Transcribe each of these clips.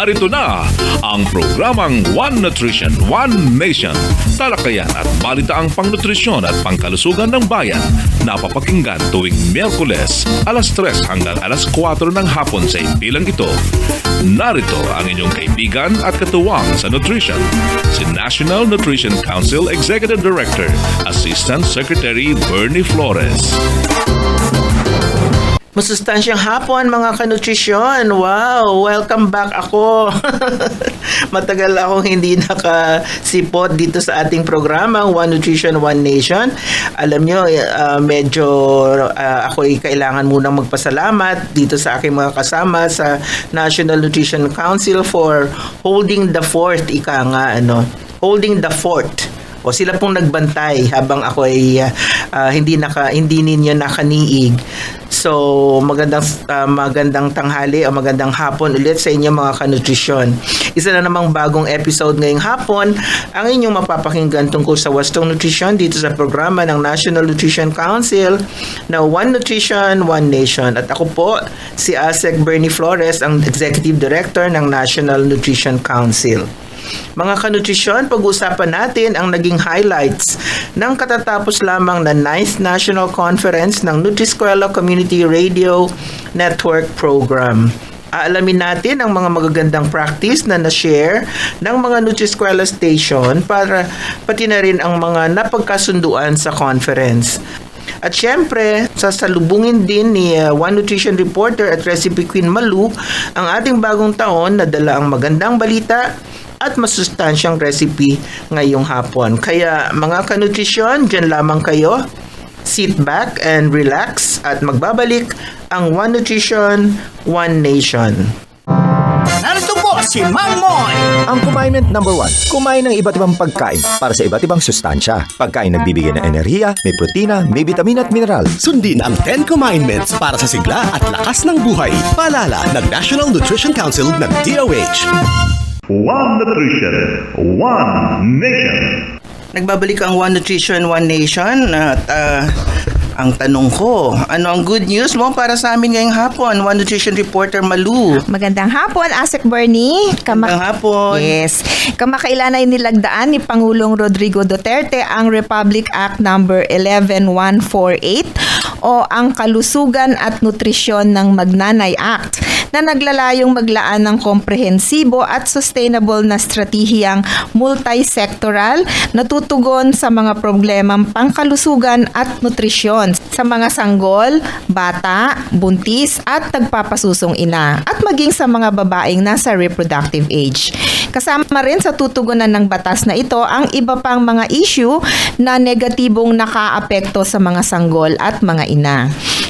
narito na ang programang One Nutrition, One Nation. Talakayan at balitaang pangnutrisyon at pangkalusugan ng bayan. Napapakinggan tuwing Miyerkules, alas 3 hanggang alas 4 ng hapon sa impilang ito. Narito ang inyong kaibigan at katuwang sa nutrition, si National Nutrition Council Executive Director, Assistant Secretary Bernie Flores. Masustansyang hapon mga kanutrisyon. Wow, welcome back ako. Matagal akong hindi nakasipot dito sa ating programa One Nutrition, One Nation. Alam nyo, medyo ako'y kailangan munang magpasalamat dito sa aking mga kasama sa National Nutrition Council for holding the fort, holding the fort. O sila pong nagbantay habang ako ay hindi ninyo nakaniig. So magandang tanghali o magandang hapon ulit sa inyo mga kanutrisyon. Isa na namang bagong episode ngayong hapon ang inyong mapapakinggan tungkol sa wastong nutrisyon dito sa programa ng National Nutrition Council na One Nutrition, One Nation. At ako po si ASEC Bernie Flores, ang Executive Director ng National Nutrition Council. Mga kanutrisyon, pag-usapan natin ang naging highlights ng katatapos lamang na 9th National Conference ng Nutriskwela Community Radio Network Program. Aalamin natin ang mga magagandang practice na na-share ng mga Nutriskwela station para pati na rin ang mga napagkasunduan sa conference. At syempre, sasalubungin din ni One Nutrition Reporter at Recipe Queen Malu ang ating bagong taon na dala ang magandang balita at masustansyang recipe ngayong hapon. Kaya mga kanutrisyon, dyan lamang kayo. Sit back and relax at magbabalik ang One Nutrition, One Nation. Narito po si Mang Moy! Ang Commandment number 1, kumain ng iba't ibang pagkain para sa iba't ibang sustansya. Pagkain nagbibigay ng enerhiya, may protina, may vitamina at mineral. Sundin ang 10 Commandments para sa sigla at lakas ng buhay. Paalala ng National Nutrition Council ng DOH. One Nutrition, One Nation. Nagbabalik ang One Nutrition, One Nation at ang tanong ko, ano ang good news mo para sa amin ngayong hapon? One Nutrition Reporter Malu. Magandang hapon, ASEC Bernie. Magandang hapon. Yes. Kamakailan ay nilagdaan ni Pangulong Rodrigo Duterte ang Republic Act number 11148 o ang Kalusugan at Nutrisyon ng Magnanay Act na naglalayong maglaan ng komprehensibo at sustainable na estratehiyang multi-sectoral na tutugon sa mga problemang pangkalusugan at nutrisyon sa mga sanggol, bata, buntis at nagpapasusong ina at maging sa mga babaeng nasa reproductive age. Kasama rin sa tutugunan ng batas na ito ang iba pang mga issue na negatibong nakaapekto sa mga sanggol at mga ina.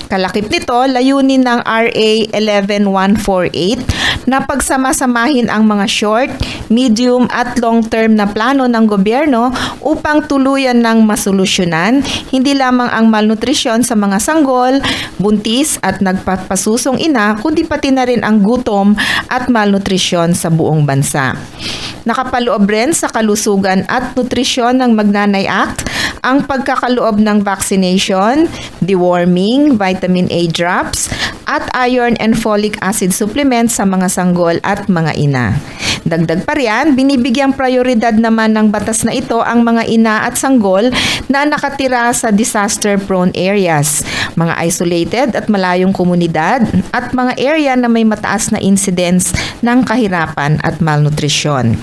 Kalakip nito, layunin ng RA 11148 na pagsama-samahin ang mga short, medium at long-term na plano ng gobyerno upang tuluyan ng masolusyonan hindi lamang ang malnutrisyon sa mga sanggol, buntis at nagpapasusong ina kundi pati na rin ang gutom at malnutrisyon sa buong bansa. Nakapaloob rin sa kalusugan at nutrisyon ng Magnanay Act ang pagkakaloob ng vaccination, deworming, vitamin A drops, at iron and folic acid supplements sa mga sanggol at mga ina. Dagdag pa riyan, binibigyang prioridad naman ng batas na ito ang mga ina at sanggol na nakatira sa disaster-prone areas, mga isolated at malayong komunidad, at mga area na may mataas na incidence ng kahirapan at malnutrisyon.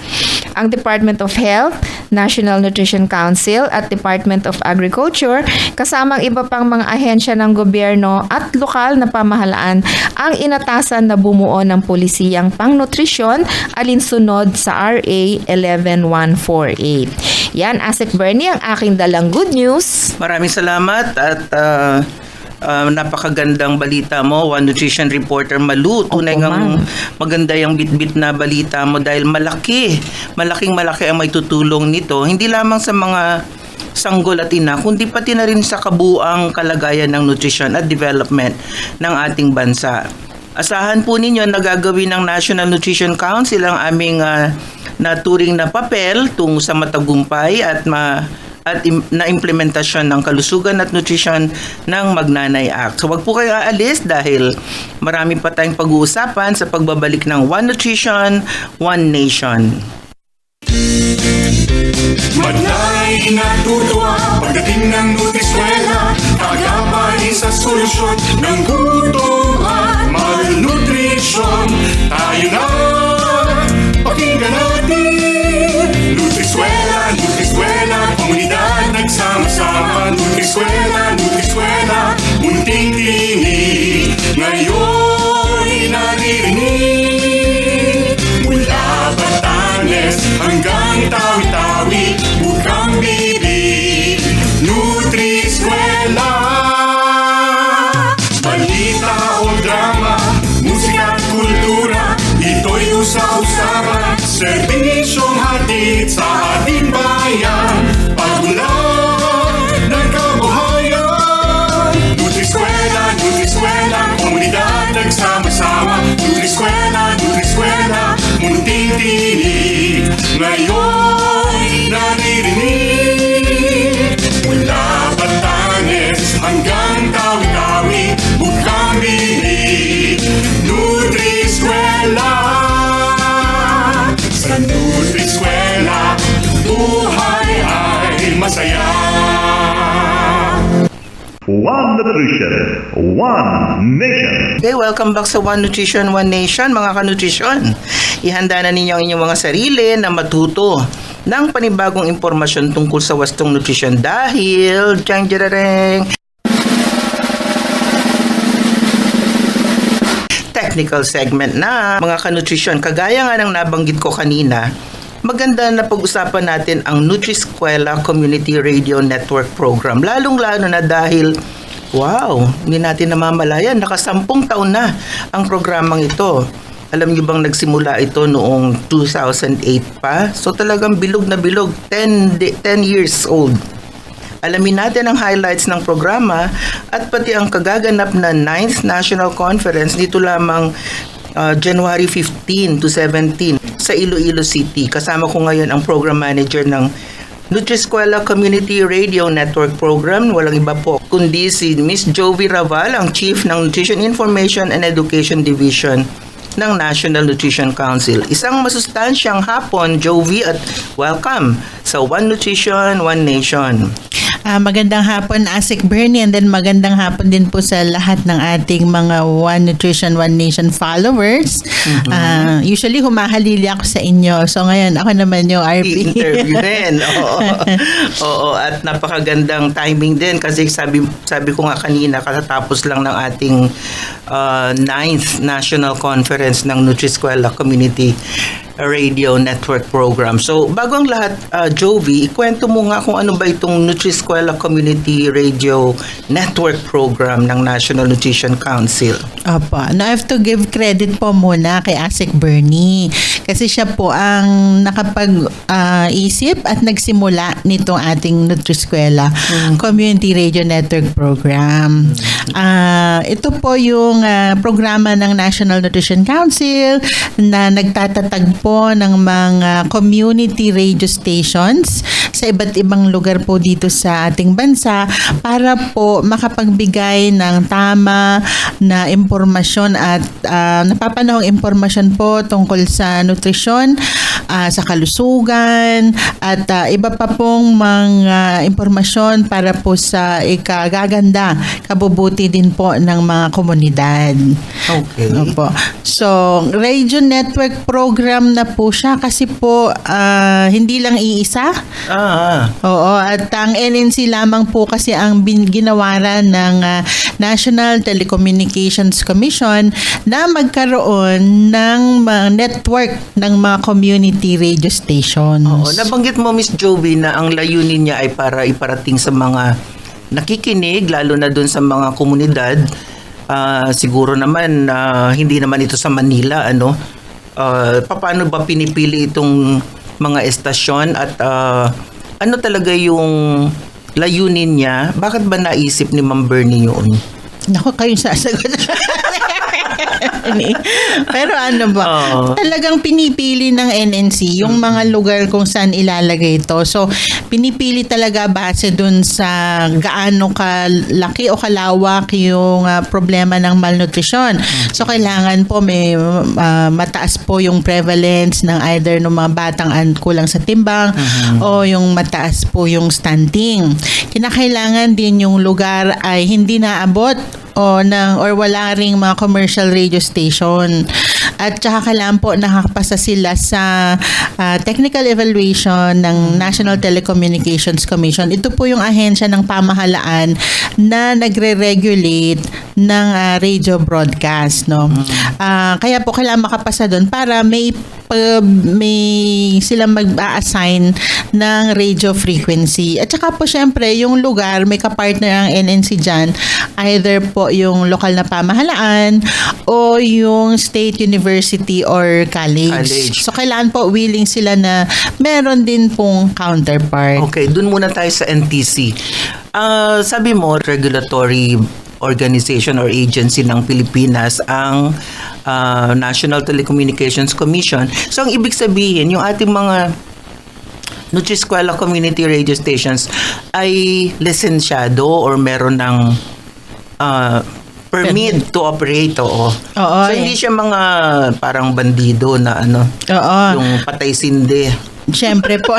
Ang Department of Health, National Nutrition Council at Department of Agriculture kasama ang iba pang mga ahensya ng gobyerno at lokal na pamahalaan ang inatasan na bumuo ng polisiyang pangnutrisyon alinsunod sa RA 11148. Yan, ASEC Bernie, ang aking dalang good news. Maraming salamat at napakagandang balita mo, One Nutrition Reporter Malu. Tunay ngang maganda yung bit-bit na balita mo dahil malaking ang may tutulong nito. Hindi lamang sa mga sanggol at ina, kundi pati na rin sa kabuuang kalagayan ng nutrition at development ng ating bansa. Asahan po ninyo na gagawin ng National Nutrition Council ang aming naturing na papel tungo sa matagumpay at at na implementasyon ng kalusugan at nutrisyon ng Magnanay Act. So wag po kayo aalis dahil marami pa tayong pag-uusapan sa pagbabalik ng One Nutrition, One Nation. Magnay natutuwa pagdating ng Nutriskwela, kagabay sa solusyon ng gutom at malnutrisyon. Tayo na, pakinggan natin. Nutriskwela, Nutriskwela, komunidad nagsama-sama. Nutriskwela, Nutriskwela, munting tinig, ngayon'y naririnig. Mula Batanes hanggang Tawi-Tawi, bukang bibig, Nutriskwela. Balita o drama, musika at kultura, ito'y usa-usapan, serbisyong hatid sa ating bayan, pagmulan ng kabuhayan. Nutriskwela, Nutriskwela, komunidad nagsama-sama. Nutriskwela, Nutriskwela, munting tinig, ngayon'y naririnig. Mula Batanes hanggang Tawi-Tawi, bukang bibig, Nutriskwela. Sa Nutriskwela, buhay ay masaya. One Nutrition, One Nation. Okay, welcome back sa One Nutrition, One Nation, mga kanutrisyon. Ihanda na ninyo ang inyong mga sarili na matuto ng panibagong impormasyon tungkol sa wastong nutrisyon dahil technical segment na, mga kanutrisyon. Kagaya nga ng nabanggit ko kanina, maganda na pag-usapan natin ang Nutriskwela Community Radio Network Program. Lalong-lalo na dahil, wow, hindi natin namamalayan, naka-10 taon na ang programang ito. Alam niyo bang nagsimula ito noong 2008 pa? So talagang bilog na bilog, 10 years old. Alamin natin ang highlights ng programa at pati ang kagaganap na 9th National Conference dito lamang January 15 to 17 sa Iloilo City. Kasama ko ngayon ang program manager ng Nutriskwela Community Radio Network Program. Walang iba po kundi si Miss Jovi Raval, ang Chief ng Nutrition Information and Education Division ng National Nutrition Council. Isang masustansyang hapon, Jovi, at welcome sa One Nutrition, One Nation. Magandang hapon, Asik Bernie, and then magandang hapon din po sa lahat ng ating mga One Nutrition, One Nation followers. Usually, humahalili ako sa inyo. So, ngayon, ako naman yung RP. Interview din. Oo. Oo, at napakagandang timing din kasi sabi ko nga kanina, katatapos lang ng ating 9th National Conference ng Nutriskwela Community Radio Network Program. So, bago ang lahat, Jovi, ikwento mo nga kung ano ba itong Nutriskwela Community Radio Network Program ng National Nutrition Council. Opo. Now, I have to give credit po muna kay Asik Bernie kasi siya po ang nakapag-isip at nagsimula nitong ating Nutriskwela Community Radio Network Program. Ito po yung programa ng National Nutrition Council na nagtatatag po ng mga community radio stations sa iba't ibang lugar po dito sa ating bansa para po makapagbigay ng tama na impormasyon at napapanahong impormasyon po tungkol sa nutrisyon, sa kalusugan at iba pa pong mga impormasyon para po sa ikagaganda, kabubuti din po ng mga komunidad. Okay. Opo. So, radio network program na po siya kasi po hindi lang iisa. Oo, at ang NNC lamang po kasi ang ginawaran ng National Telecommunications Commission na magkaroon ng network ng mga community radio stations. Oo, nabanggit mo, Miss Jovi, na ang layunin niya ay para iparating sa mga nakikinig, lalo na dun sa mga komunidad. Siguro naman hindi naman ito sa Manila, ano? Paano ba pinipili itong mga estasyon at ano talaga yung layunin niya? Bakit ba naisip ni Ma'am Bernie yun? Naku, kayong sasagot. Pero ano ba? Talagang pinipili ng NNC yung mga lugar kung saan ilalagay ito. So, pinipili talaga base dun sa gaano kalaki o kalawak yung problema ng malnutrition. So, kailangan po may mataas po yung prevalence ng either ng mga batang kulang sa timbang o yung mataas po yung stunting. Kinakailangan din yung lugar ay hindi naabot or wala ring mga commercial radio station. At saka kailangan po nakakapasa sila sa technical evaluation ng National Telecommunications Commission. Ito po yung ahensya ng pamahalaan na nagre-regulate ng radio broadcast, no. Kaya po kailangan makapasa doon para may silang mag-a-assign ng radio frequency. At saka po syempre, yung lugar, may kapartner ang NNC dyan, either po yung lokal na pamahalaan o yung state university or college. So, kailangan po willing sila na meron din pong counterpart. Okay, dun muna tayo sa NTC. Sabi mo, regulatory organization or agency ng Pilipinas ang National Telecommunications Commission. So, ang ibig sabihin, yung ating mga Nutriskwela community radio stations ay lisensyado or meron ng permit to operate. Oo. So, hindi siya mga parang bandido na yung patay sindi. Siyempre po.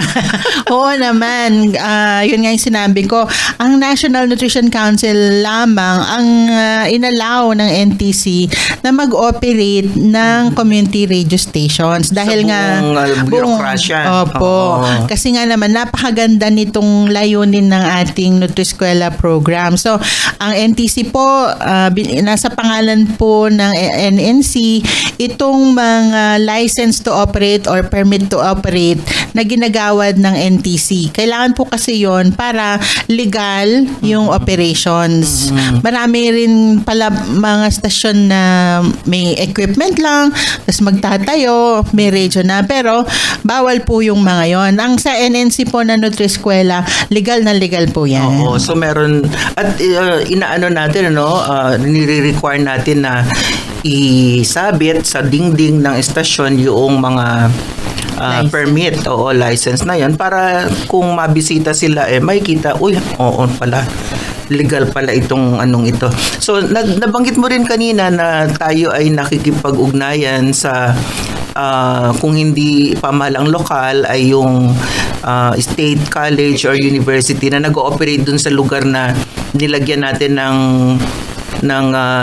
Oo naman. Yun nga yung sinabi ko. Ang National Nutrition Council lamang ang inallow ng NTC na mag-operate ng community radio stations. Dahil bureaucracia. Opo. Kasi nga naman, napakaganda nitong layunin ng ating Nutriskwela program. So, ang NTC po, nasa pangalan po ng NNC, itong mga license to operate or permit to operate na ginagawad ng NTC. Kailangan po kasi yon para legal yung operations. Marami rin pala mga stasyon na may equipment lang, tapos magtatayo, may radio na, pero bawal po yung mga yon. Ang sa NNC po na Nutriskwela, legal na legal po yan. Oo, so meron, at inaano natin, nire-require natin na isabit sa dingding ng estasyon yung mga permit o license na yan para kung mabisita sila makikita, pala legal pala itong ito. So nabanggit mo rin kanina na tayo ay nakikipag-ugnayan sa kung hindi pamahalang lokal ay yung state college or university na nag-ooperate dun sa lugar na nilagyan natin ng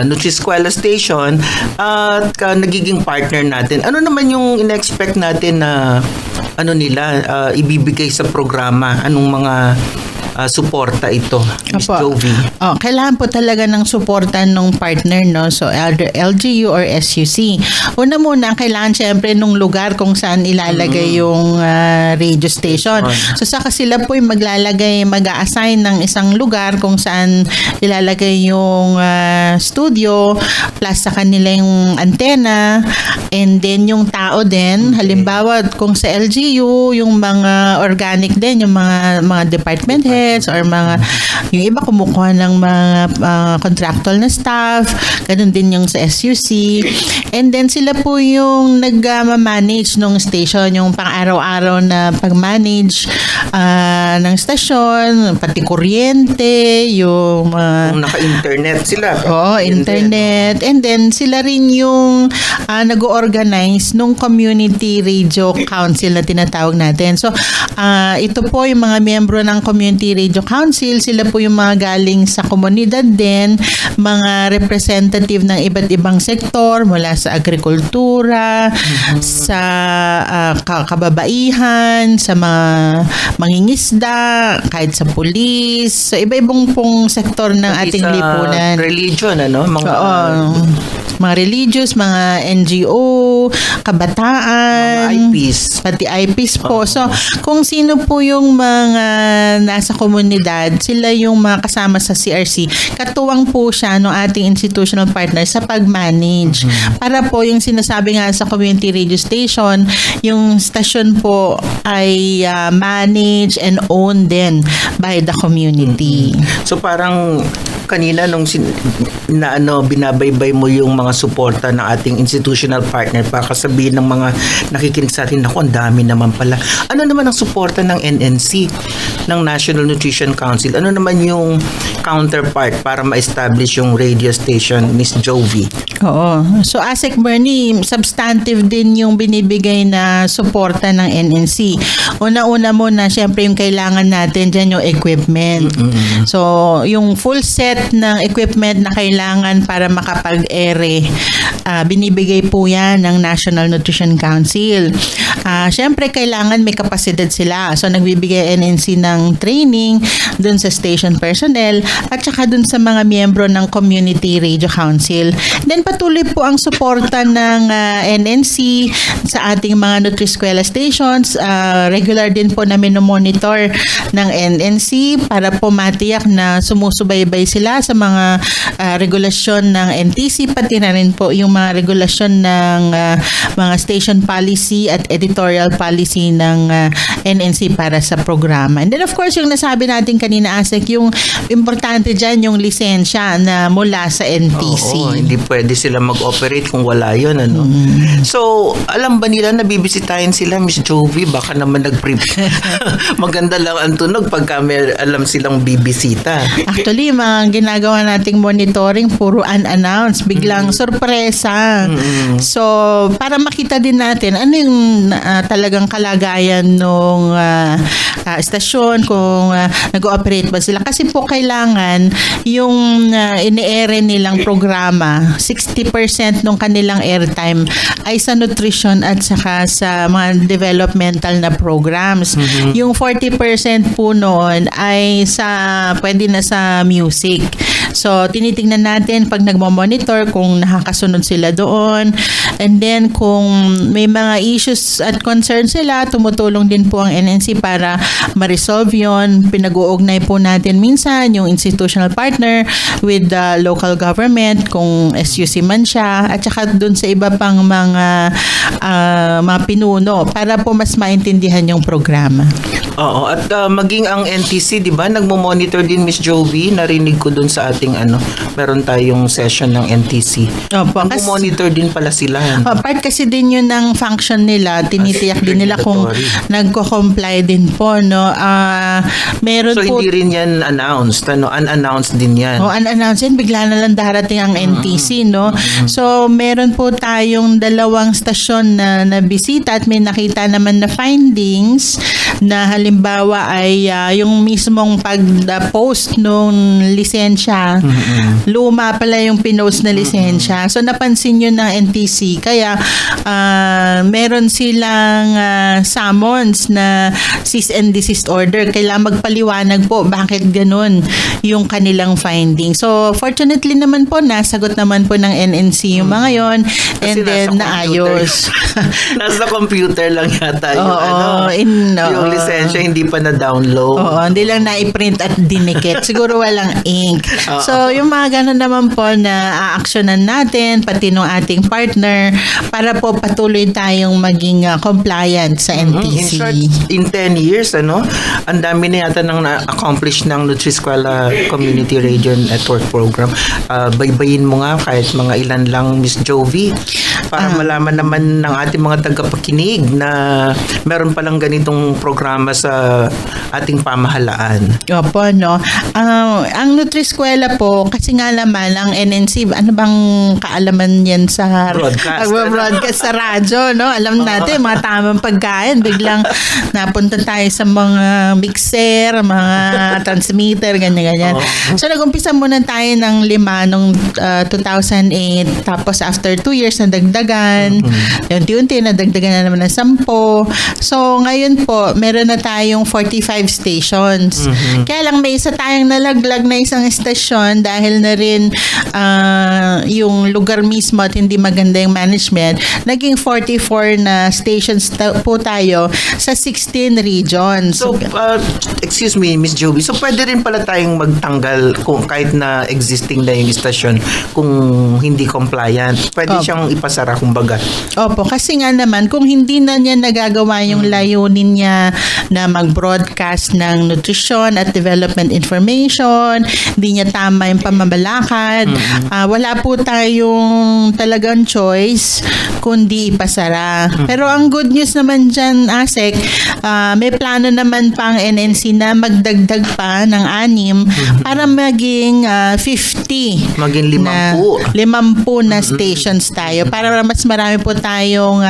Nutriskwela station at nagiging partner natin. Ano naman yung in-expect natin na ibibigay sa programa? Anong mga suporta ito, Ms. Jovi? Kailangan po talaga ng suporta ng partner, no? So, either LGU or SUC. Una muna, kailangan syempre nung lugar kung saan ilalagay yung radio station. So, saka sila po yung mag-a-assign ng isang lugar kung saan ilalagay yung studio plus sa kanila yung antena and then yung tao din. Halimbawa, kung sa LGU, yung mga organic din, yung mga department head or yung iba kumukuha ng mga contractual na staff, ganun din yung sa SUC. And then sila po yung nag-manage ng station, yung pang-araw-araw na pag-manage ng station, pati kuryente, yung naka-internet sila. Internet. And then sila rin yung nag-organize nung community radio council na tinatawag natin. So, ito po yung mga miyembro ng community radio council, sila po yung mga galing sa komunidad din, mga representative ng iba't ibang sektor mula sa agrikultura, sa kababaihan, sa mga mangingisda, kahit sa pulis, sa iba-ibang pong sektor ng ating lipunan. Religion, mga religious, mga NGO, kabataan, mga IPs. Pati IPs po. So, kung sino po yung mga nasa komunidad, sila yung mga kasama sa CRC. Katuwang po siya ng ating institutional partner sa pag-manage. Para po yung sinasabi nga sa community radio station, yung station po ay manage and own din by the community. So parang kanina nung binabaybay mo yung mga suporta ng ating institutional partner, para sabihin ng mga nakikinig sa atin, naku, ang dami naman pala. Ano naman ang suporta ng NNC, ng National Nutrition Council? Ano naman yung counterpart para ma-establish yung radio station, Miss Jovi? Oo. So, ASEC Bernie, substantive din yung binibigay na suporta ng NNC. Una-una muna, syempre yung kailangan natin dyan yung equipment. So, yung full set ng equipment na kailangan para makapag-ere, binibigay po yan ng National Nutrition Council. Syempre, kailangan may kapasidad sila. So, nagbibigay NNC ng training dun sa station personnel at saka dun sa mga miyembro ng Community Radio Council. Then, patuloy po ang suporta ng NNC sa ating mga Nutriskwela stations. Regular din po na minomonitor ng NNC para po matiyak na sumusubaybay sila sa mga regulasyon ng NTC, pati na rin po yung mga regulasyon ng mga station policy at editorial policy ng NNC para sa programa. And then of course, yung nasabi natin kanina, Asek, yung importante dyan yung lisensya na mula sa NTC. Oo, hindi pwede sila mag-operate kung wala yun, ano? So, alam ba nila na bibisitahin sila, Miss Jovi? Baka naman maganda lang ang tunog pagka may alam silang bibisita. Actually, mga ginagawa nating monitoring, puro unannounced, biglang sorpresa. So, para makita din natin ano yung talagang kalagayan ng estasyon, kung nag-ooperate ba sila. Kasi po kailangan yung ini-air nilang programa, 60% ng kanilang airtime ay sa nutrition at saka sa mga developmental na programs. Yung 40% po noon ay pwede na sa music. So, tinitingnan natin pag nagmo-monitor kung nakakasunod sila doon. And then, kung may mga issues at concerns sila, tumutulong din po ang NNC para ma-resolve yun. Pinag-uugnay po natin minsan yung institutional partner with the local government, kung SUC man siya, at saka doon sa iba pang mga pinuno para po mas maintindihan yung programa. Oo, at maging ang NTC, di ba, nagmo-monitor din, Miss Jovi. Narinig ko dun sa ating meron tayong session ng NTC. Opo, nagmo-monitor din pala sila. Part kasi din yun ng function nila, tinitiyak din nila kung nagko-comply din po, no. Meron so, po, hindi rin yan announced, unannounced din yan. Unannounced yan, bigla na lang darating ang NTC, no. So, meron po tayong 2 stasyon na bisita at may nakita naman na findings na halimbawa ay yung mismong pag-post nung lisensya, luma pala yung pinost na lisensya. So, napansin yun ng NTC. Kaya, meron silang summons na cease and desist order. Kailangan magpaliwanag po bakit ganun yung kanilang finding. So, fortunately naman po, nasagot naman po ng NNC yung mga yon, and then naayos. Nasa computer lang yata yung yung lisensya, hindi pa na-download. Oo, hindi lang na-print at dinikit. Siguro walang ink. So, yung mga ganun naman po na aaksyonan natin, pati nung ating partner, para po patuloy tayong maging compliant sa NTC. In short, in 10 years, ang dami na yata nang na-accomplish ng Nutriskwela Community Radio Network Program. Baybayin mo nga kahit mga ilan lang, Miss Jovi, para malaman naman ng ating mga tagapakinig na meron palang ganitong programa sa ating pamahalaan. Opo, no. Ang Nutriskwela po, kasi nga naman, ang NNC, ano bang kaalaman yan sa broadcast sa radyo, no? Alam natin, mga tamang pagkain, biglang napunta tayo sa mga mixer, mga transmitter, ganyan-ganyan. So, nag-umpisa muna tayo ng 5 nung 2008, tapos after 2 years, nadagdagan, unti-unti, nadagdagan na naman ng 10. So, ngayon po, meron na tayong 45 stations. Kaya lang may isa tayong nalaglag na isang estasyon dahil na rin yung lugar mismo at hindi maganda yung management. Naging 44 na stations po tayo sa 16 regions. So, excuse me, Miss Jovi, so pwede rin pala tayong magtanggal kung kahit na existing na yung estasyon kung hindi compliant. Pwede siyang ipasara, kumbaga. Opo, kasi nga naman, kung hindi na niya nagagawa yung layunin niya na niya mag-broadcast ng nutrition at development information, hindi niya tama yung pamamalakad. Wala po tayong talagang choice kundi ipasara. Pero ang good news naman dyan, Asek, may plano naman pang NNC na magdagdag pa ng 6 para maging 50. Maging 50. 50 na stations tayo para mas marami po tayong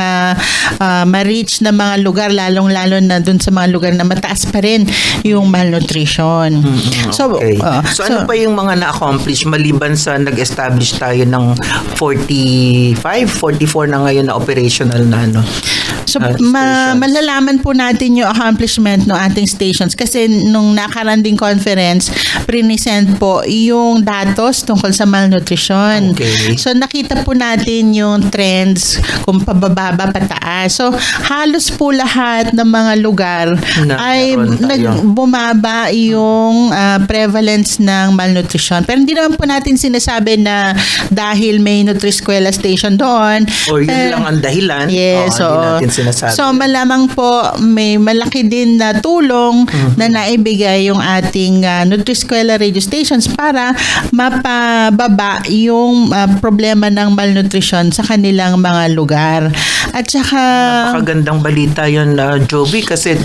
ma-reach na mga lugar, lalong-lalo na dun sa mga lugar na mataas pa rin yung malnutrition. So, Okay. So ano pa yung mga na-accomplish maliban sa nag-establish tayo ng 44 na ngayon na operational na So, stations? malalaman po natin yung accomplishment ng ating stations kasi nung nakaranding conference, present po yung datos tungkol sa malnutrition. Okay. So, nakita po natin yung trends kung pababa ba pataas. So, halos po lahat ng mga lugar ay meron tayo. bumaba yung prevalence ng malnutrition. Pero hindi naman po natin sinasabi na dahil may Nutriskwela station doon. Or yun lang ang dahilan. Yes, hindi so natin sinasabi. So malamang po may malaki din na tulong na naibigay yung ating Nutriskwela radio stations para mapababa yung problema ng malnutrition sa kanilang mga lugar. At saka Napakagandang balita yun, Jovi, kasi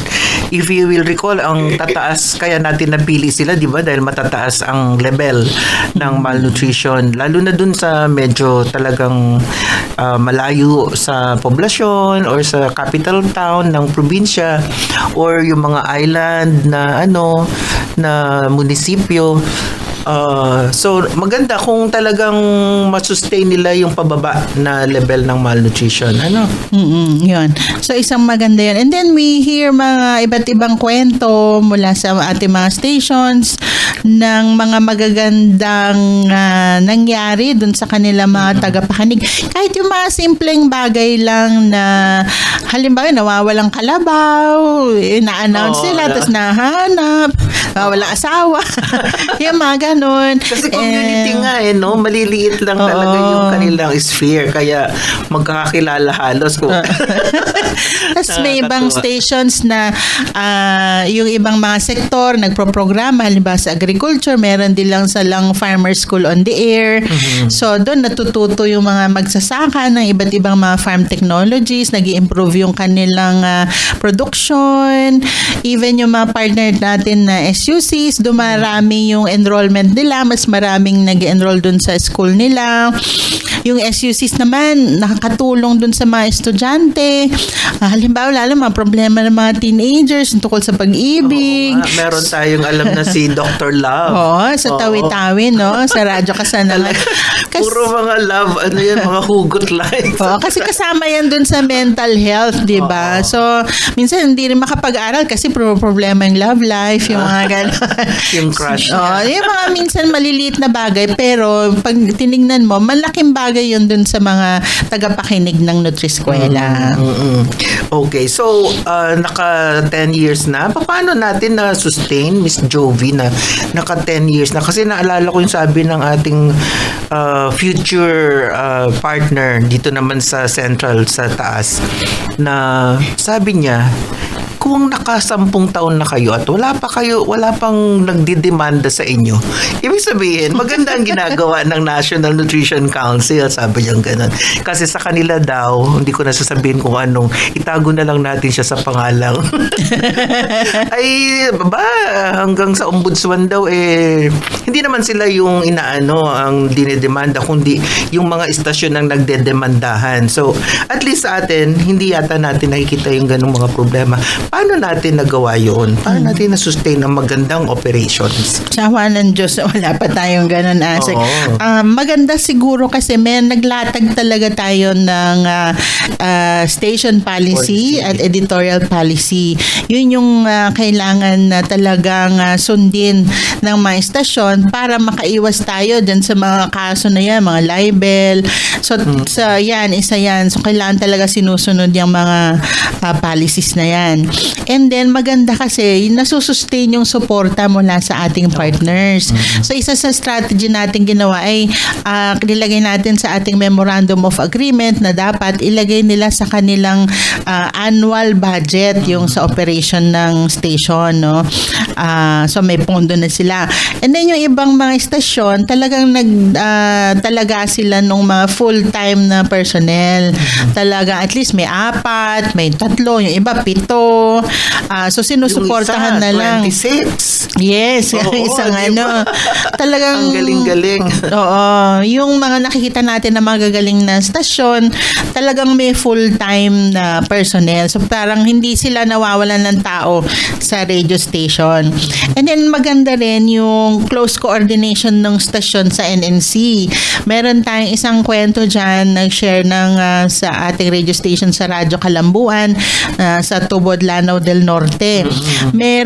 if you will recall, ang tataas, kaya natin napili sila, di ba? Dahil matataas ang level ng malnutrition. Lalo na dun sa medyo talagang malayo sa poblasyon or sa capital town ng probinsya or yung mga island na na munisipyo. So maganda kung talagang masustain nila yung pababa na level ng malnutrition. yun. So isang maganda yun. And then we hear mga iba't ibang kwento mula sa ating mga stations ng mga magagandang nangyari dun sa kanilang mga tagapakinig. Kahit yung mga simpleng bagay lang na halimbawa nawawalang kalabaw, na-announce nila, tapos nahanap, walang asawa. Yung mga ganun. Kasi community nga maliliit lang talaga yung kanilang sphere kaya magkakakilala halos ko. Tapos may ibang stations na yung ibang mga sektor nagpo-programa, halimbawa sa agriculture, meron din lang salang farmer school on the air. So doon natututo yung mga magsasaka ng iba't ibang mga farm technologies, nag-i-improve yung kanilang production. Even yung mga partner natin na SUCs, dumarami yung enrollment nila, mas maraming nag-enroll dun sa school nila. Yung SUCs naman, nakakatulong dun sa mga estudyante. Halimbawa, lalo mga problema ng mga teenagers tungkol sa pag-ibig. Meron tayong alam na si Dr. Love. Sa Tawi-Tawi, no? Sa radyo kasanalan. Puro mga love, mga hugot life. Kasi kasama yan dun sa mental health, di ba? So, minsan hindi rin makapag-aral kasi problema yung love life, yung mga gano'n. Yung crush niya. Yung mga minsan maliliit na bagay, pero pag tinignan mo, malaking bagay yun dun sa mga tagapakinig ng Nutriskwela. Okay, so naka 10 years na. Paano natin na-sustain, Miss Jovi, na naka 10 years na? Kasi naalala ko yung sabi ng ating future partner dito naman sa Central, sa taas, na sabi niya, kung naka-10 taon na kayo at wala pang nagdidemanda sa inyo, ibig sabihin, maganda ang ginagawa ng National Nutrition Council, sabi niya gano'n. Kasi sa kanila daw, hindi ko nasasabihin kung anong, itago na lang natin siya sa pangalang. Ay, hanggang sa ombudsman daw, hindi naman sila yung ang dinedemanda, kundi yung mga istasyon ang nagdedemandahan. So, at least sa atin, hindi yata natin nakikita yung ganung mga problema. Paano natin nagawa yun? Paano natin na-sustain ang magandang operations? Sawa ng Diyos, wala pa tayong ganun, Asik. Maganda siguro kasi may naglatag talaga tayo ng station policy at editorial policy. Yun yung kailangan na talagang sundin ng mga istasyon para makaiwas tayo dyan sa mga kaso na yan, mga libel. So, isa yan. So, kailangan talaga sinusunod yung mga policies na yan. And then maganda kasi nasusustain yung suporta mula sa ating partners. So isa sa strategy natin ginawa ay nilagay natin sa ating memorandum of agreement na dapat ilagay nila sa kanilang annual budget yung sa operation ng station, no. So may pondo na sila. And then yung ibang mga istasyon talagang talaga sila nung mga full-time na personnel. Talaga at least may 4, may 3, yung iba 7. So sinusuportahan na lang. 26. Yes, Oo, isang diba? talagang Ang galing-galing. Oo, yung mga nakikita natin na magagaling na stasyon, talagang may full-time na personnel. So parang hindi sila nawawalan ng tao sa radio station. And then maganda rin yung close coordination ng stasyon sa NNC. Meron tayong isang kwento dyan, nag-share ng sa ating radio station sa Radyo Kalambuan sa Tubod, Lanao del Norte.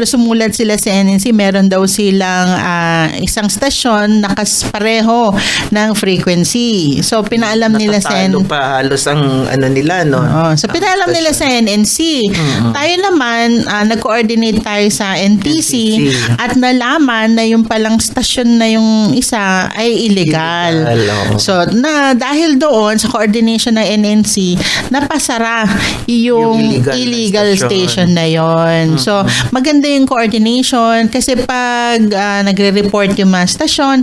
Sumulat sila sa NNC, meron daw silang isang stasyon pareho ng frequency. So pinaalam nila sa Natatalo pa halos ang nila, no? So pinaalam nila sa NNC. Tayo naman, nag-coordinate tayo sa NTC at nalaman na yung palang stasyon na yung isa ay illegal. So dahil doon sa coordination ng NNC, napasara yung illegal station na yon. So maganda yung coordination kasi pag nagre-report yung mga stasyon,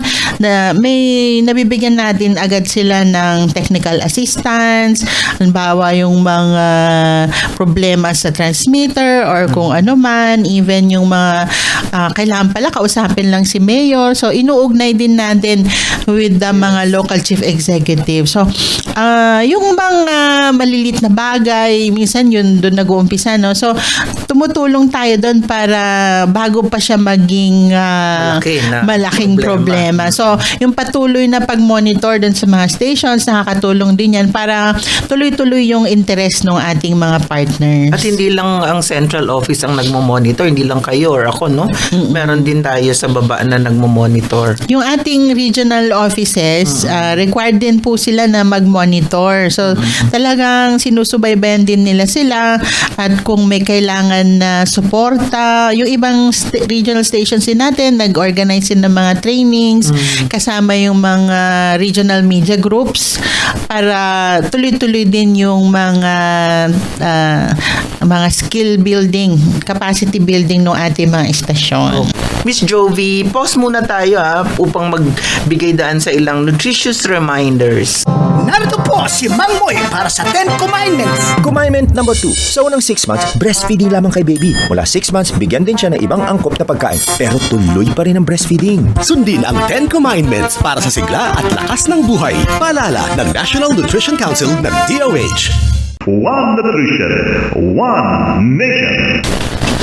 may nabibigyan natin agad sila ng technical assistance, halimbawa yung mga problema sa transmitter or kung ano man, even yung mga kailangan pala kausapin lang si Mayor. So inuugnay din natin with the mga local chief executive. So yung mga malilit na bagay, minsan yun doon nag-uumpisa, no? So tumutulong tayo doon para bago pa siya maging malaking problema. So yung patuloy na pag-monitor doon sa mga stations, nakakatulong din yan para tuloy-tuloy yung interest ng ating mga partners. At hindi lang ang central office ang nagmo-monitor, hindi lang kayo or ako, no? Meron din tayo sa baba na nagmo-monitor. Yung ating regional offices, required din po sila na mag-monitor. So talagang sinusubaybayan din nila sila at kung may kailangan na suporta, yung ibang regional stations din natin, nag-organize din ng mga trainings, kasama yung mga regional media groups para tuloy-tuloy din yung mga skill building, capacity building ng ating mga istasyon. Miss Jovi, pause muna tayo upang magbigay daan sa ilang nutritious reminders. Narito po si Mang Moy para sa 10 Commandments. Commandment number 2. Sa unang 6 months, breastfeeding lamang kay baby. Mula 6 months, bigyan din siya ng ibang angkop na pagkain. Pero tuloy pa rin ang breastfeeding. Sundin ang 10 Commandments para sa sigla at lakas ng buhay. Paalala ng National Nutrition Council ng DOH. One Nutrition, One Nation.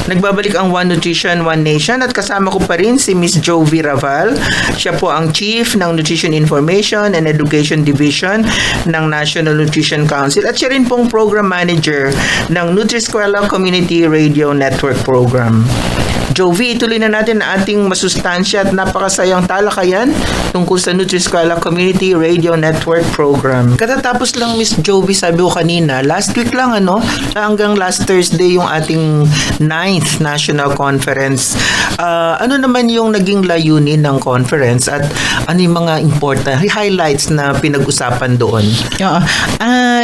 Nagbabalik ang One Nutrition, One Nation at kasama ko pa rin si Miss Jovi Raval. Siya po ang Chief ng Nutrition Information and Education Division ng National Nutrition Council at siya rin pong Program Manager ng Nutriskwela Community Radio Network Program. Jovi, ituloy na natin ang ating masustansya at napakasayang talakayan tungkol sa Nutriskwela Community Radio Network Program. Katatapos lang, Miss Jovi, sabi ko kanina, last week lang hanggang last Thursday yung ating 9th National Conference. Ano naman yung naging layunin ng conference at ano yung mga important highlights na pinag-usapan doon?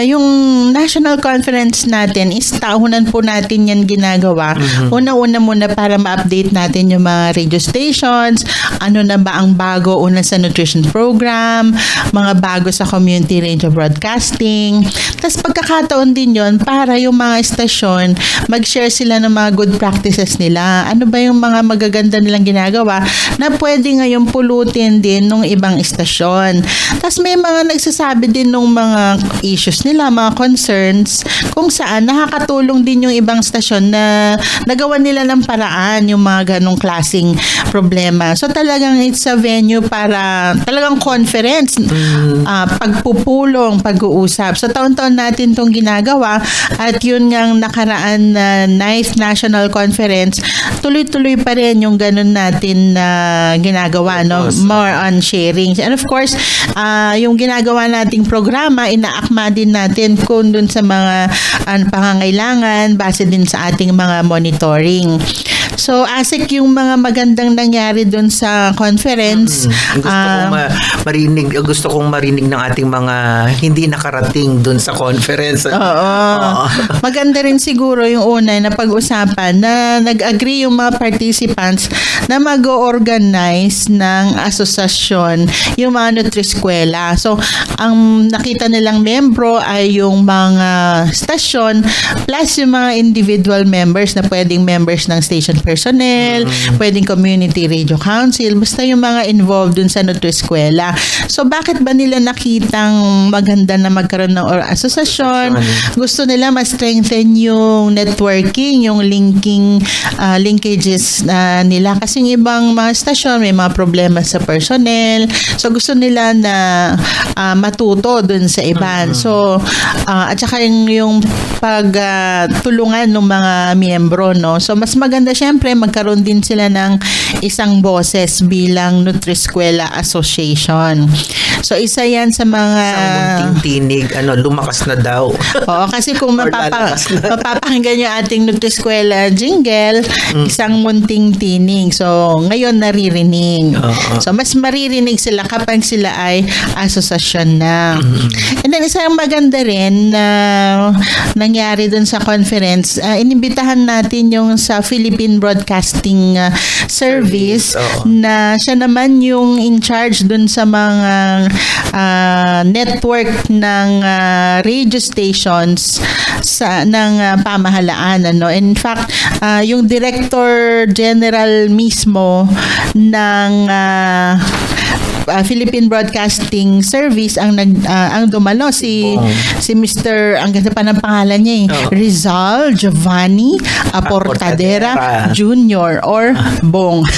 Yung National Conference natin is tahunan po natin yan ginagawa. Una-una muna para ma-update natin yung mga radio stations, ano na ba ang bago una sa nutrition program, mga bago sa community radio broadcasting. Tapos pagkakataon din yon para yung mga estasyon mag-share sila ng mga good practices nila. Ano ba yung mga magaganda nilang ginagawa na pwede ngayon pulutin din ng ibang estasyon. Tapos may mga nagsasabi din ng mga issues nila, mga concerns, kung saan nakakatulong din yung ibang estasyon na nagawa nila ng paraan yung mga ganong klaseng problema. So talagang it's a venue para talagang conference, pagpupulong, pag-uusap. So taon-taon natin itong ginagawa at yun ngang nakaraan na 9th National Conference, tuloy-tuloy pa rin yung ganon natin na ginagawa, no? More on sharing. And of course, yung ginagawa nating programa, inaakma din natin kung dun sa mga pangangailangan base din sa ating mga monitoring. So, ASIC, yung mga magandang nangyari dun sa conference. Gusto kong marinig ng ating mga hindi nakarating dun sa conference. Maganda rin siguro yung una na pag-usapan na nag-agree yung mga participants na mag-organize ng asosasyon yung mga Nutriskwela. So, ang nakita nilang membro ay yung mga stasyon plus yung mga individual members na pwedeng members ng station personnel, pwedeng community radio council, basta yung mga involved dun sa Nutriskwela. So, bakit ba nila nakitang maganda na magkaroon ng asosasyon? Gusto nila ma-strengthen yung networking, yung linkages nila. Kasi yung ibang mga stasyon, may mga problema sa personnel. So, gusto nila na matuto dun sa iba. So, at saka yung pagtulungan ng mga miyembro, no? So, mas maganda syempre, magkaroon din sila ng isang boses bilang Nutriskwela Association. So, isa yan sa mga... Isang munting tinig, lumakas na daw. Oo, kasi kung mapapakinggan yung ating Nutriskwela jingle, isang munting tinig. So, ngayon naririnig. So, mas maririnig sila kapag sila ay asosasyon na. And then, isang maganda rin na nangyari dun sa conference, inimbitahan natin yung sa Philippine Broadcasting Service na siya naman yung in charge dun sa mga network ng radio stations ng pamahalaan. In fact, yung Director General mismo ng Philippine Broadcasting Service ang dumalo si Mr. ang ganda pa ng pangalan niya Rizal Giovanni Aportadera Jr. or Bong.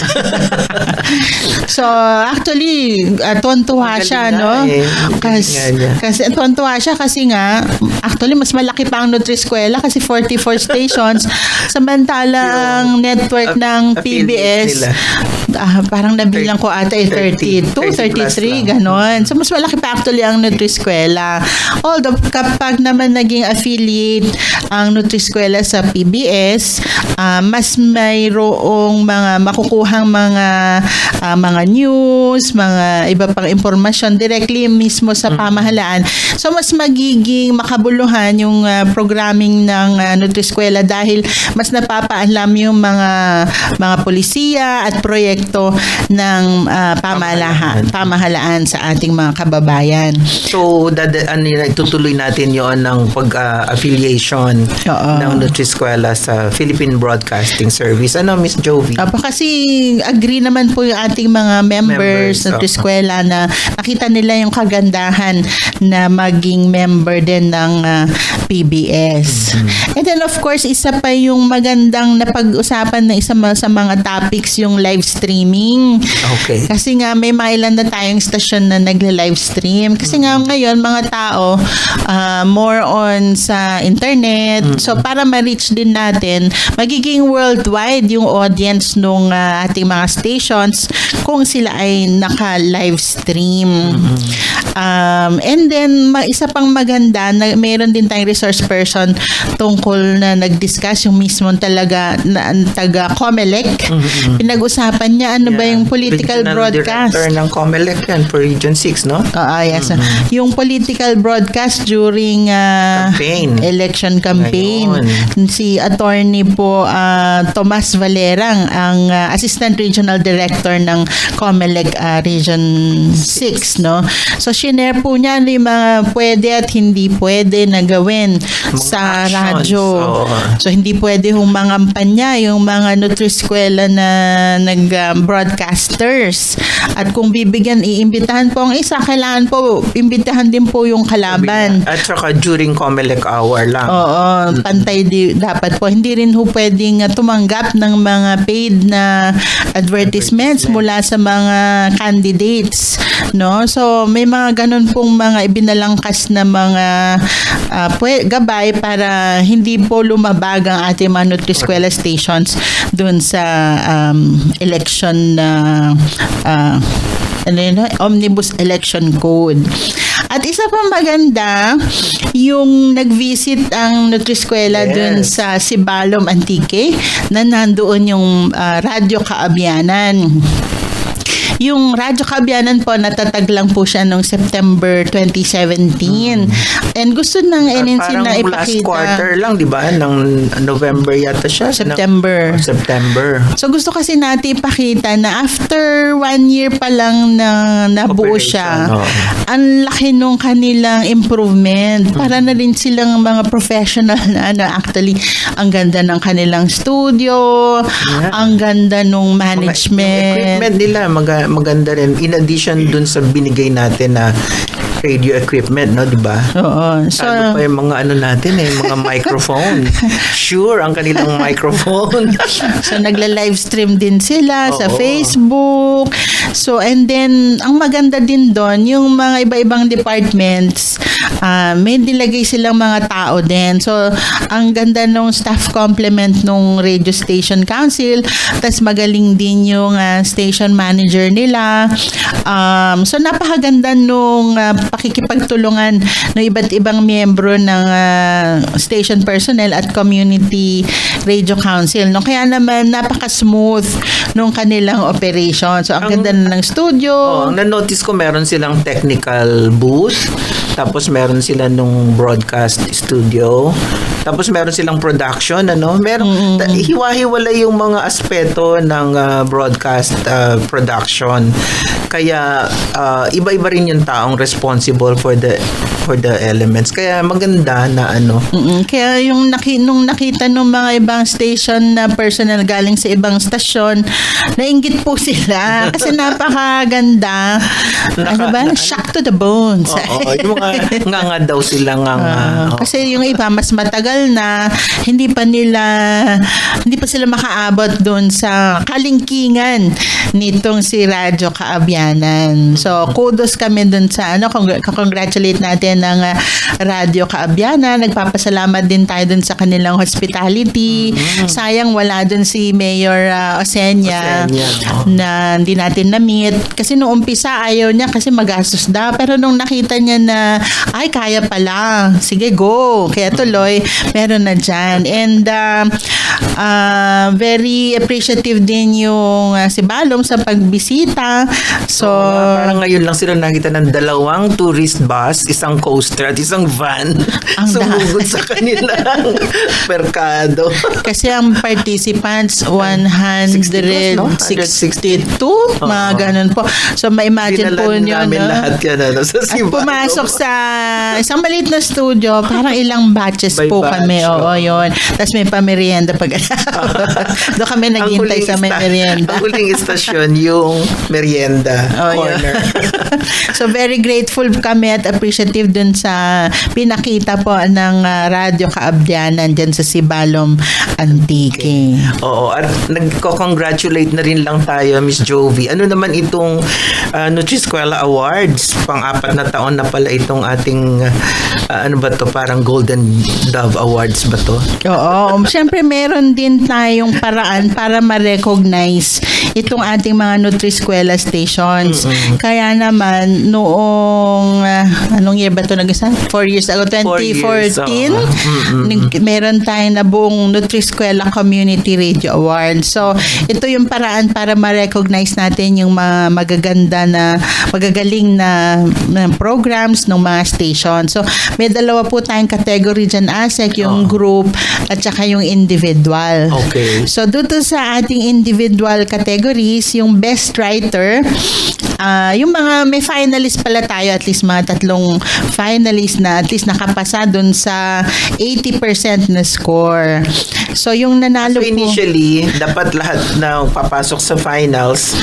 So actually tuwan-tuwa siya, no? Kasi tuwan-tuwa siya kasi nga actually mas malaki pa ang Nutriskwela kasi 44 stations samantalang network ng PBS parang nabilang ko ata 32, 33, ganon. So, mas malaki pa actually ang Nutriskwela. Although, kapag naman naging affiliate ang Nutriskwela sa PBS, mas mayroong mga makukuhang mga news, mga iba pang impormasyon directly mismo sa pamahalaan. So, mas magiging makabuluhan yung programming ng Nutriskwela dahil mas napapaalam yung mga polisiya at proyekto ng pamahalaan sa ating mga kababayan. So, tutuloy natin yon ng pag-affiliation ng Nutriskwela sa Philippine Broadcasting Service. Miss Jovi? Kasi agree naman po yung ating mga members ng Nutriskwela na nakita nila yung kagandahan na maging member din ng PBS. And then of course, isa pa yung magandang napag-usapan na isa sa mga topics yung live streaming. Okay. Kasi nga may mailan na tayong stasyon na nagle-live stream. Kasi nga ngayon mga tao more on sa internet. So para ma-reach din natin, magiging worldwide yung audience nung ating mga stations kung sila ay naka-live stream. And then isa pang maganda na mayroon din tayong resource person tungkol na nag-discuss yung mismo talaga na taga COMELEC. Pinag-usapan niya ba yung political broadcast. Director ng COMELEC yan for Region 6, no? Yes. Yung political broadcast during election campaign. Ayun. Si attorney po Tomas Valerang, ang Assistant Regional Director ng COMELEC Region 6, no? So, shinare po niya yung mga pwede at hindi pwede na gawin sa radyo. So, hindi pwede humangampanya yung mga Nutriskwela na nag-broadcasters. At kung bibigyan, iimbitahan po ang isa, kailangan po, imbitahan din po yung kalaban. At saka during COMELEC hour lang. Oo. pantay dapat po. Hindi rin ho pwedeng tumanggap ng mga paid na advertisements mula sa mga candidates, no? So may mga ganun pong mga ibinalangkas na mga gabay para hindi po lumabag ang ating mga Nutriskwela stations dun sa election na Omnibus Election Code. At isa pang maganda, yung nag-visit ang Nutriskwela dun sa Sibalom Antique na nandoon yung Radyo Kaabyanan. Yung Radyo Kaabyanan po, natatag lang po siya noong September 2017. And gusto ng NNC na ipakita. Parang last quarter lang, di ba? Ng November yata siya. September. September. So gusto kasi natin ipakita na after 1 year pa lang na nabuo siya, ang laki nung kanilang improvement. Para na rin silang mga professional na actually, ang ganda ng kanilang studio, ang ganda nung management. Yung equipment nila, maganda rin. In addition dun sa binigay natin na radio equipment, no, di ba? Oo. So, pa yung mga natin mga microphone. Sure, ang kanilang microphone. So, nagla-live stream din sila sa Facebook. So, and then, ang maganda din doon, yung mga iba-ibang departments, may nilagay silang mga tao din. So, ang ganda nung staff complement nung Radio Station Council. Tas magaling din yung station manager nila. So, napakaganda nung pakikipagtulungan ng iba't ibang miyembro ng station personnel at community radio council. No, kaya naman napaka-smooth nung kanilang operation. So, ang ganda na ng studio. Ang na-notice ko, meron silang technical booth. Tapos meron sila nung broadcast studio. Tapos meron silang production, meron hiwa-hiwala yung mga aspeto ng broadcast production. Kaya iba-iba rin yung taong responsible for the elements. Kaya maganda na Kaya yung nung nakita ng mga ibang station na personnel galing sa ibang stasyon, nainggit po sila kasi napakaganda. Shock to the bones. Yung mga nga daw sila kasi yung iba mas matagal na, hindi pa sila makaabot doon sa kalingkingan nitong si Radyo Kaabyanan. So kudos kami doon sa congratulate natin ng Radyo Kaabyanan. Nagpapasalamat din tayo doon sa kanilang hospitality. Sayang wala doon si Mayor Osenia na hindi natin na-meet kasi noong umpisa ayaw niya kasi magastos daw, pero nung nakita niya na ay kaya pala, sige go, kaya tuloy meron na dyan. And very appreciative din yung si Balong sa pagbisita. So parang ngayon lang sila nakita ng 2 tourist bus, isang coaster at isang van sumugod sa kanilang merkado. Kasi ang participants 162, mga ganun po. So ma-imagine po nyo, lahat yan sa Sibalom. Pumasok sa isang maliit na studio, parang ilang batches po kami. Oo, yun. Tapos may pamerienda pag doon kami naghintay sa may merienda. Ang huling istasyon, yung merienda corner. So very grateful kami at appreciative dun sa pinakita po ng Radyo Kaabyanan dyan sa Sibalom Antique. Oo, at nagko-congratulate na rin lang tayo, Miss Jovi. Ano naman itong Nutriskwela Awards? Pang-4 na taon na pala itong ating parang Golden Dove Awards ba to? Oo, syempre meron din tayong paraan para ma-recognize itong ating mga Nutriskwela stations. Kaya naman noong anong year ba ito nag-isa? 4 years ago, 2014, meron tayong nabuong Nutriskwela Community Radio Award. So, ito yung paraan para ma-recognize natin yung mga magagaling na programs ng mga stations. So, may 2 po tayong category dyan, ASEC, yung group at saka yung individual. Okay. So, dito sa ating individual categories, yung best writer, yung mga may finalist pala tayo, at least mga 3 finalists na at least nakapasa dun sa 80% na score. So, yung nanalo initially, dapat lahat na papasok sa finals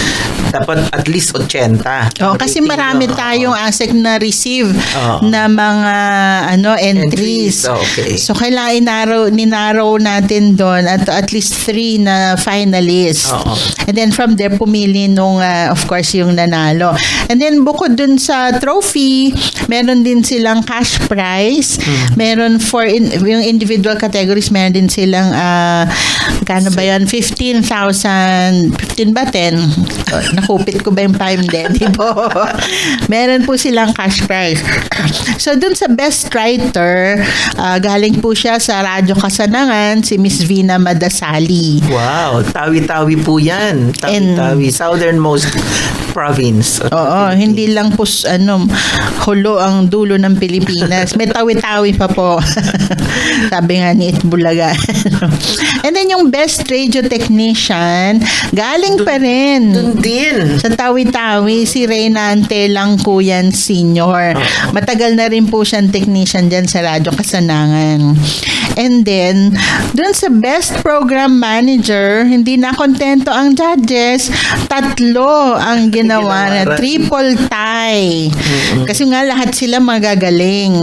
Dapat at least 80. Oh, kasi marami tayong ASEC na receive Oo. na mga entries. Okay. So kailangan ninarrow natin doon at least 3 na finalists. Oo. And then from there pumili nung of course yung nanalo. And then bukod dun sa trophy, meron din silang cash prize. Meron for yung individual categories, meron din silang kano ba yan? 15,000. 15 ba? 10? Nakupit ko ba yung time din? Di po? Meron po silang cash prize. So, dun sa best writer, galing po siya sa Radyo Kasanangan, si Miss Vina Madasali. Wow, tawi-tawi po yan. Tawi-tawi. Southernmost province. Oo, hindi lang po hulo ang dulo ng Pilipinas. May tawi-tawi pa po. Sabi nga ni Itbulaga. And then yung best radio technician, galing pa rin Dun din. sa Tawi-Tawi, si Reyna Antelang Kuyan Senior. Matagal na rin po siyang technician dyan sa Radyo Kasanangan. And then, dun sa best program manager, hindi na kontento ang judges, 3 ang ginawa na triple tie. Kasi nga lahat sila magagaling.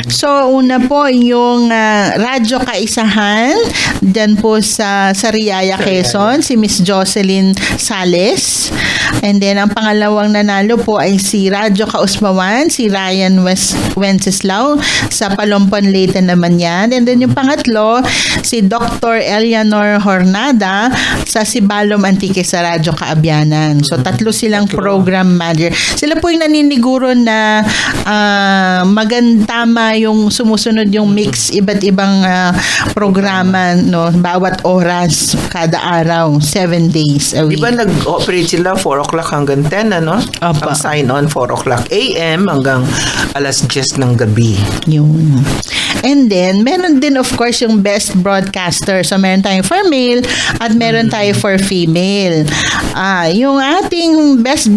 So, una po yung Radyo Kaisahan, dyan po sa Sariaya, Quezon, si Miss Jocelyn Sales. And then, ang pangalawang nanalo po ay si Radyo Kausmawan, si Ryan Wenceslao, sa Palompon, Leyte naman yan. And then, yung pangatlo, si Dr. Eleanor Hornada sa Sibalom Antique sa Radyo Kaabyanan. So, 3 silang program manager. Sila po yung naniniguro na magandama yung sumusunod yung mix, iba't ibang programa, no, bawat oras, kada araw, 7 days a Di week. ba nag-operate sila 4 o'clock hanggang 10, ano? Opo. Ang sign-on 4 o'clock AM hanggang alas 10 ng gabi. Yun. And then, meron din of course yung best broadcaster. So, meron tayong for male at meron tayo for female. Yung ating best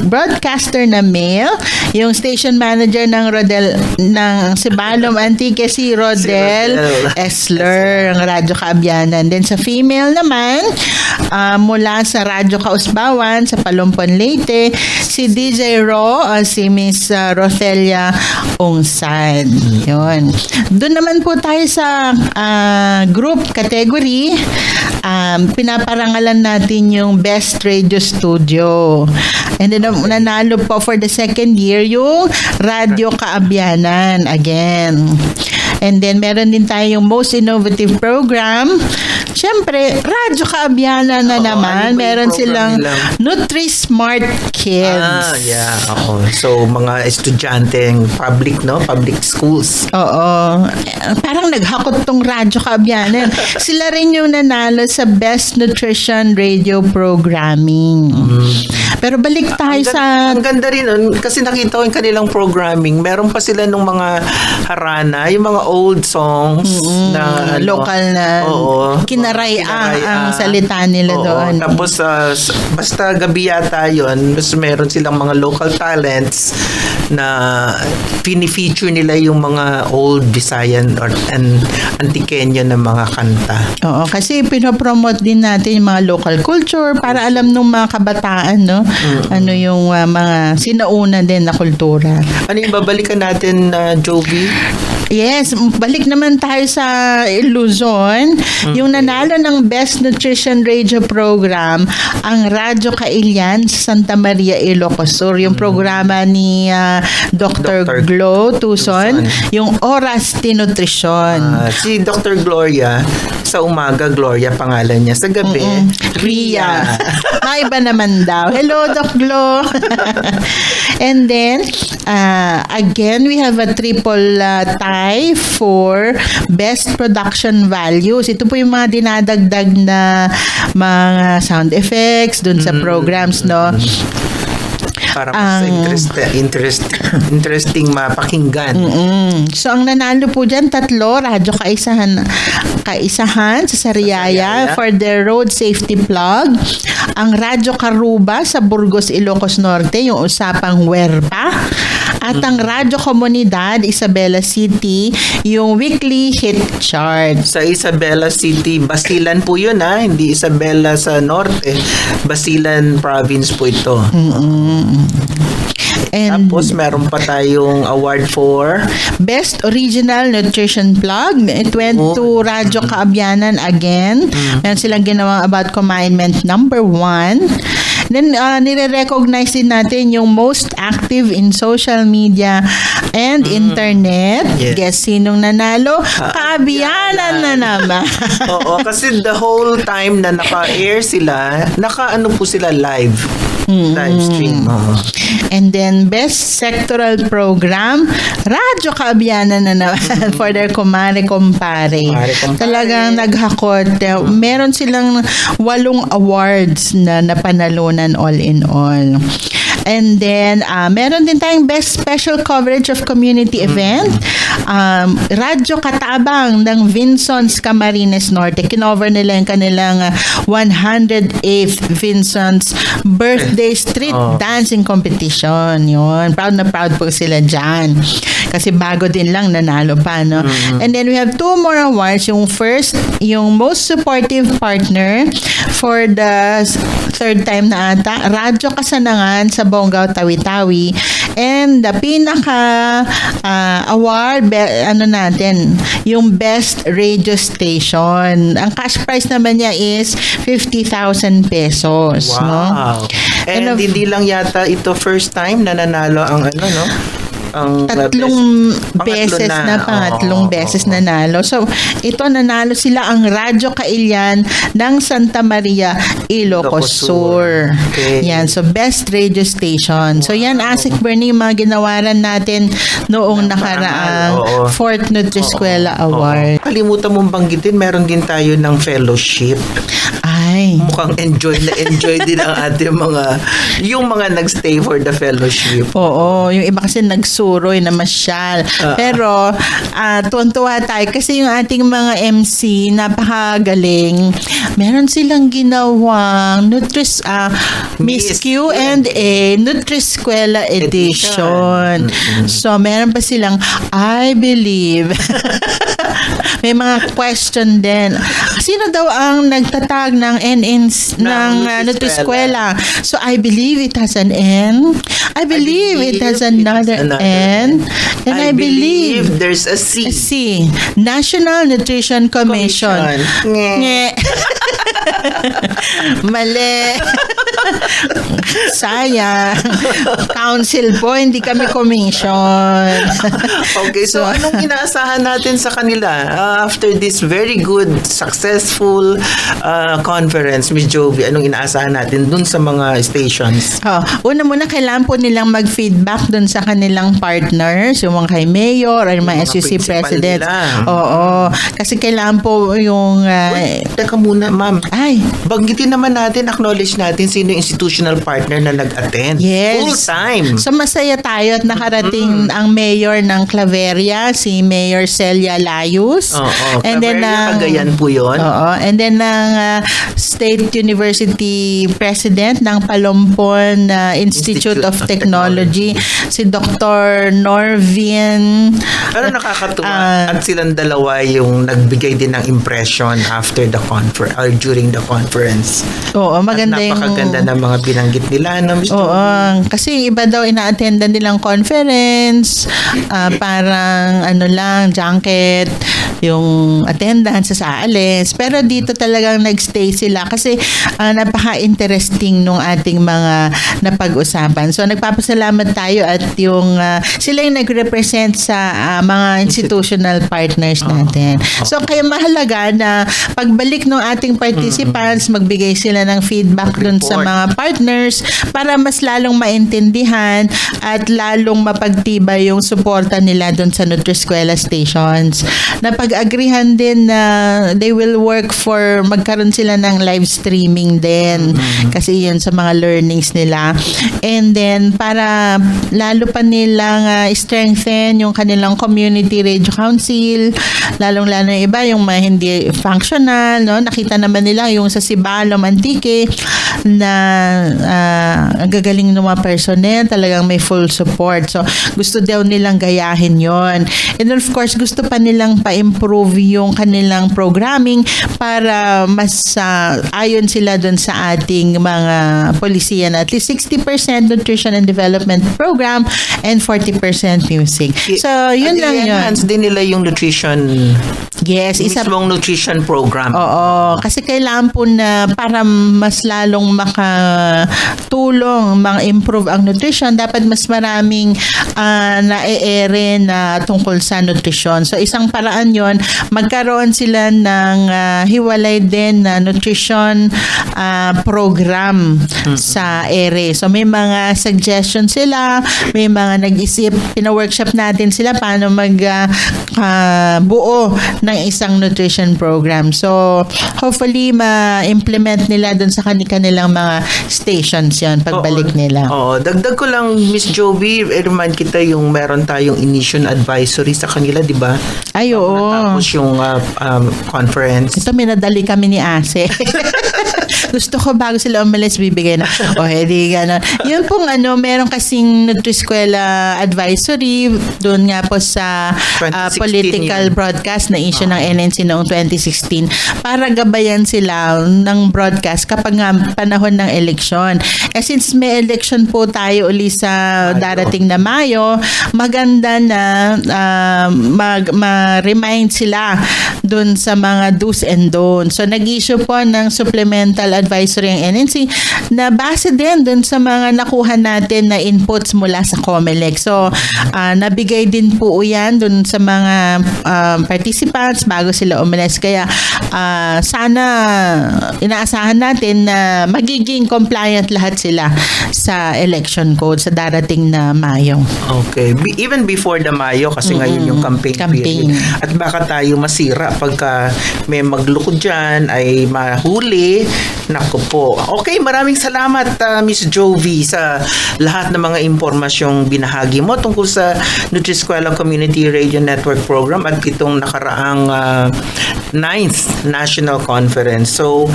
broadcaster na male, yung station manager ng Sibalom Antique, si Rodel Esler, ang Radyo Kaabyanan. Then sa female naman, mula sa Radyo Kausbawan, sa Palompon, Leyte, si DJ Ro, si Miss Rothelia Ungsan. Yun. Doon naman po tayo sa group category. Pinaparangalan natin yung Best Radio Studio. And then nanalo po for the second year yung Radyo Kaabyanan again. And then meron din tayong most innovative program. Siyempre, Radyo Kaabyanan na naman. ano ba yung Meron program silang nila? Nutrismart Kids. Yeah. Ako. So, mga estudyante, public, no? Public schools. Oo. Parang naghakot tong Radyo Kaabyanan. Sila rin yung nanalo sa Best Nutrition Radio Programming. Pero balik tayo sa... Ang ganda rin, kasi nakita ko yung kanilang programming. Meron pa sila nung mga harana, yung mga old songs na local na kinaraya ang salita nila doon. Tapos, basta gabi yata yun, basta meron silang mga local talents na pinifeature nila yung mga old Visayan and Antiqueño na mga kanta. Oo, kasi pinopromote din natin yung mga local culture para alam ng mga kabataan, no? Ano yung mga sinauna din na kultura. Ano yung babalikan natin, Jovi? Yes, balik naman tayo sa Luzon. Yung nanalo ng Best Nutrition Radio Program, ang Radyo Kailian sa Santa Maria, Ilocos Sur. Yung programa ni Dr. Glo Tuson, yung Oras de Nutrition. Si Dr. Gloria, sa umaga, Gloria pangalan niya. Sa gabi, Ria. Iba naman daw. Hello, Doc Glo. And then, again, we have a triple tie for Best Production Values. Ito po yung mga dinadagdag na mga sound effects dun sa programs, no? Para mas interesting mapakinggan. So, ang nanalo po dyan, 3, Radyo Kaisahan sa Sariaya for their road safety plug. Ang Radyo Karuba sa Burgos, Ilocos Norte, yung usapang Huerpa. At ang Radyo Komunidad, Isabela City, yung weekly hit chart. Sa Isabela City, Basilan po yun hindi Isabela sa norte. Basilan province po ito. And Tapos meron pa tayong award for Best Original Nutrition Plug. It went to Radyo Kaabyanan again. Meron silang ginawang About Commandment number 1. Then, nire-recognize din natin yung most active in social media and internet. Yes. Guess sinong nanalo? Kaabyanan na naman. Oo, kasi the whole time na naka-air sila, naka-ano po sila live. Live stream. And then, best sectoral program, Radyo Kaabyanan na naman for their Kumare Kumpare. Talagang naghakot. Meron silang 8 awards na napanalunan all in all. And then, meron din tayong best special coverage of community event. Radyo Katabang ng Vinsons Camarines Norte. Kinover nila yung kanilang 108th Vinsons Birthday Street Dancing Competition. Yun. Proud na proud po sila dyan. Kasi bago din lang nanalo pa, no? And then we have 2 more awards. Yung first, yung most supportive partner for the 3rd time na ata, Radyo Kasanangan sa Bonggao, Tawi-Tawi. And the pinaka award, yung best radio station. Ang cash prize naman niya is 50,000 pesos. Wow. No? And hindi lang yata ito first time na nanalo ang ang pangatlong beses nanalo. So, ito nanalo sila ang Radyo Kailian ng Santa Maria, Ilocos Sur. Okay. Yan. So, best radio station. So, yan, Asik Bernie, yung mga ginawaran natin noong nakaraang 4th Nutriskwela Award. Kalimutan mong banggitin, meron din tayo ng fellowship. Ay. Mukhang enjoy din ang ating yung mga nagstay for the fellowship. Oo, yung iba kasi nagsuroy na masyal. Pero, tuwan-tuwa tayo kasi yung ating mga MC, napakagaling. Meron silang ginawang Miss Q&A Nutriskwela Edition. So, meron pa silang I Believe. May mga question din. Sino daw ang nagtatag ng NNs ng Nutriskwela? So, I believe it has an N. I believe it has another N. And I believe there's a C. C. National Nutrition Commission. Nge. Mali. Sayang. Council po, hindi kami commission. Okay, so anong inaasahan natin sa kanila after this very good, successful conference, Miss Jovi? Anong inaasahan natin dun sa mga stations? Una muna, kailangan po nilang mag-feedback dun sa kanilang partners, yung mga kay Mayor or mga SUC President. Oo. Kasi kailangan po yung... Teka muna, ma'am. Ay. Banggitin naman natin, acknowledge natin sino yung institutional partner na nag-attend. Yes. Full time. So, masaya tayo at nakarating ang Mayor ng Claveria, si Mayor Celia Layus. And then, Cagayan po yun. Oo. And then, ng State University President ng Palompon Institute of Technology, si Dr. Norvin. Pero nakakatuwa at silang dalawa yung nagbigay din ng impression after the conference or during the conference. Oo, maganda yung... Napakaganda ng mga binanggit nila. Kasi yung iba daw ina-attendan nilang conference, parang junket, yung attendance sa aalis. Pero dito talagang nagstay sila kasi napaka-interesting nung ating mga napag-usapan. So, nagpapasalamat tayo at yung sila yung nag-represent sa mga institutional partners natin. So, kaya mahalaga na pagbalik ng ating participants, magbigay sila ng feedback dun sa mga partners para mas lalong maintindihan at lalong mapagtibay yung suporta nila dun sa Nutriskwela stations. mag-agreehan din na they will work for magkaroon sila ng live streaming din. Kasi yun sa mga learnings nila. And then, para lalo pa nilang strengthen yung kanilang community radio council, lalong-lalo yung iba, yung mga hindi functional, no? Nakita naman nila yung sa Sibalom Antique na ang gagaling ng mga personnel, talagang may full support. So, gusto daw nilang gayahin yon. And then, of course, gusto pa nilang pa-improve yung kanilang programming para mas ayon sila dun sa ating mga polisiya na at least 60% nutrition and development program and 40% music. So, yun lang yun. I-enhance din nila yung nutrition. Yes, Mismong nutrition program. Oo, kasi kailangan po na para mas lalong makatulong, improve ang nutrition, dapat mas maraming na-e-ere na tungkol sa nutrition. So, isang paraan yon, magkaroon sila ng hiwalay din na nutrition program sa ere. So, may mga suggestions sila, may mga nag-isip, pina-workshop natin sila paano buo ng isang nutrition program. So, hopefully, ma-implement nila dun sa kanilang mga stations yon pagbalik nila. Oo. Dagdag ko lang, Miss Jovi, remind kita yung meron tayong initial advisory sa kanila, di ba? Ay, oo. Natapos yung conference. Ito, minadali kami ni Ase. Gusto ko bago sila umalis, bibigay na. Hindi gano'n. Yun pong meron kasing Nutriskwela advisory doon nga po sa 2016 political broadcast na issue ng NNC noong 2016 para gabayan sila ng broadcast kapag nga panahon ng eleksyon. Since may election po tayo uli sa darating na Mayo, maganda na ma-remind sila doon sa mga do's and don'ts. So, nag-issue po ng supplemental advisory ang NNC na base din doon sa mga nakuha natin na inputs mula sa COMELEC. So, nabigay din po yan doon sa mga participants bago sila umalis. Kaya, sana inaasahan natin na magiging compliant lahat sila sa election code sa darating na Mayo. Okay. Even before the Mayo, kasi ngayon yung campaign period. At baka tayo masira pagka may maglukod dyan, ay mahuli. Naku po. Okay, maraming salamat Miss Jovi sa lahat ng mga impormasyong binahagi mo tungkol sa Nutriskwela Community Radio Network Program at itong nakaraang 9th National Conference. So,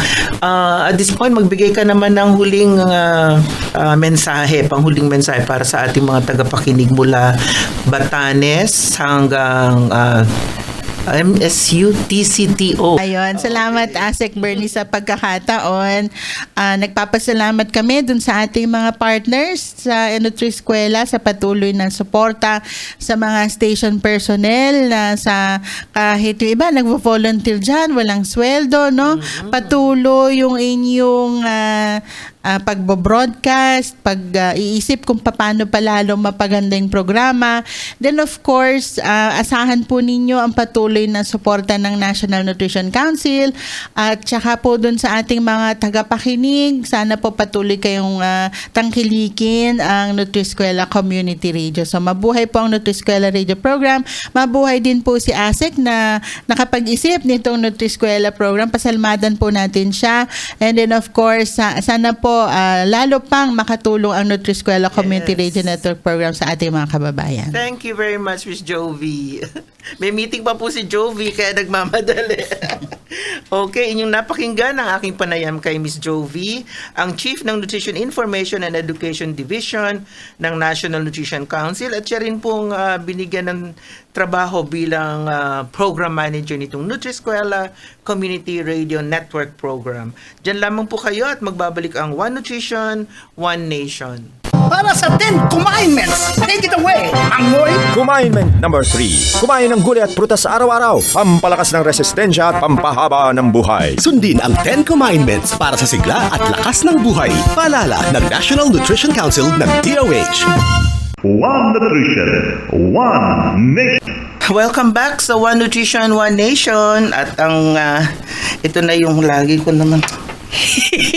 at this point, magbigay ka naman ng huling panghuling mensahe para sa ating mga tagapakinig mula Batanes hanggang MSU, TCTO. Ayun, salamat Asek Bernie sa pagkakataon. Nagpapasalamat kami dun sa ating mga partners sa Nutriskwela sa patuloy ng suporta sa mga station personnel na sa kahit yung iba nagvo-volunteer dyan, walang sweldo, no? Patuloy yung inyong pagbo-broadcast, pag-iisip kung paano palalo mapaganda yung programa. Then of course, asahan po ninyo ang patuloy na suporta ng National Nutrition Council at saka po dun sa ating mga tagapakinig, sana po patuloy kayong tangkilikin ang Nutriskwela Community Radio. So mabuhay po ang Nutriskwela Radio Program. Mabuhay din po si Asek na nakapag-isip nitong Nutriskwela Program. Pasalmadan po natin siya. And then of course, sana po lalo pang makatulong ang Nutriskwela Community Radio Network Program sa ating mga kababayan. Thank you very much, Miss Jovi. May meeting pa po si Jovi kaya nagmamadali. Okay, inyong napakinggan ang aking panayam kay Miss Jovi, ang Chief ng Nutrition Information and Education Division ng National Nutrition Council at siya rin pong binigyan ng trabaho bilang Program Manager nitong Nutriskwela Community Radio Network Program. Diyan lamang po kayo at magbabalik ang One Nutrition, One Nation. Para sa 10 Commandments, take it away, Mangoy! Commandment number 3. Kumain ng gulay at prutas araw-araw. Pampalakas ng resistensya at pampahaba ng buhay. Sundin ang 10 Commandments para sa sigla at lakas ng buhay. Paalala ng National Nutrition Council ng DOH. One Nutrition, One Nation. Welcome back sa One Nutrition, One Nation. At ang ito na yung lagi ko naman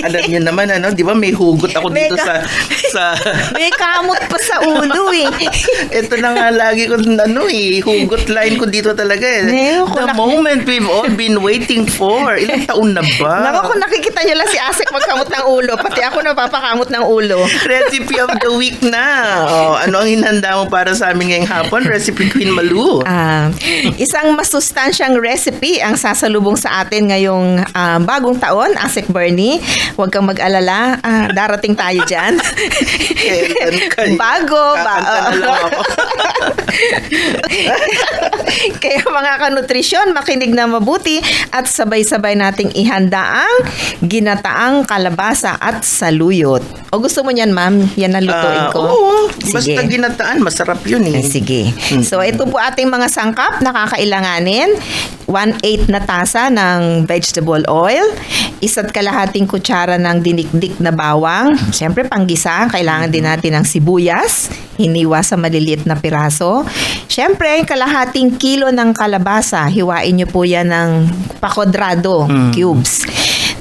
Alam niyo naman, di ba may hugot ako dito Mega. sa May kamot pa sa ulo eh. ito na nga lagi ko, hugot line ko dito talaga eh. Neo, The moment we've all been waiting for. Ilang taon na ba? Naku, kung nakikita nyo lang si Asek magkamot ng ulo, pati ako napapakamot ng ulo. Recipe of the week na. Ano ang hinanda mo para sa amin ngayong hapon? Recipe Queen Malu. Isang masustansyang recipe ang sasalubong sa atin ngayong bagong taon, Asek Bernie. Huwag kang mag-alala, darating tayo dyan. Bago. Kakanta na lang ako. Kaya mga kanutrisyon, makinig na mabuti at sabay-sabay nating ihanda ang ginataang kalabasa at saluyot. O gusto mo niyan, ma'am? Yan ang lutuin ko. Oo, Sige. basta ginataan, masarap yun eh. Sige. So, ito po ating mga sangkap na kakailanganin. 1/8 na tasa ng vegetable oil, 1.5 kutsara ng dinikdik na bawang. Siyempre, panggisa, kailangan din natin ng sibuyas, hiniwa sa maliliit na piraso. Siyempre, 1/2 kilo ng kalabasa, hiwain nyo po yan ng pakodrado, cubes.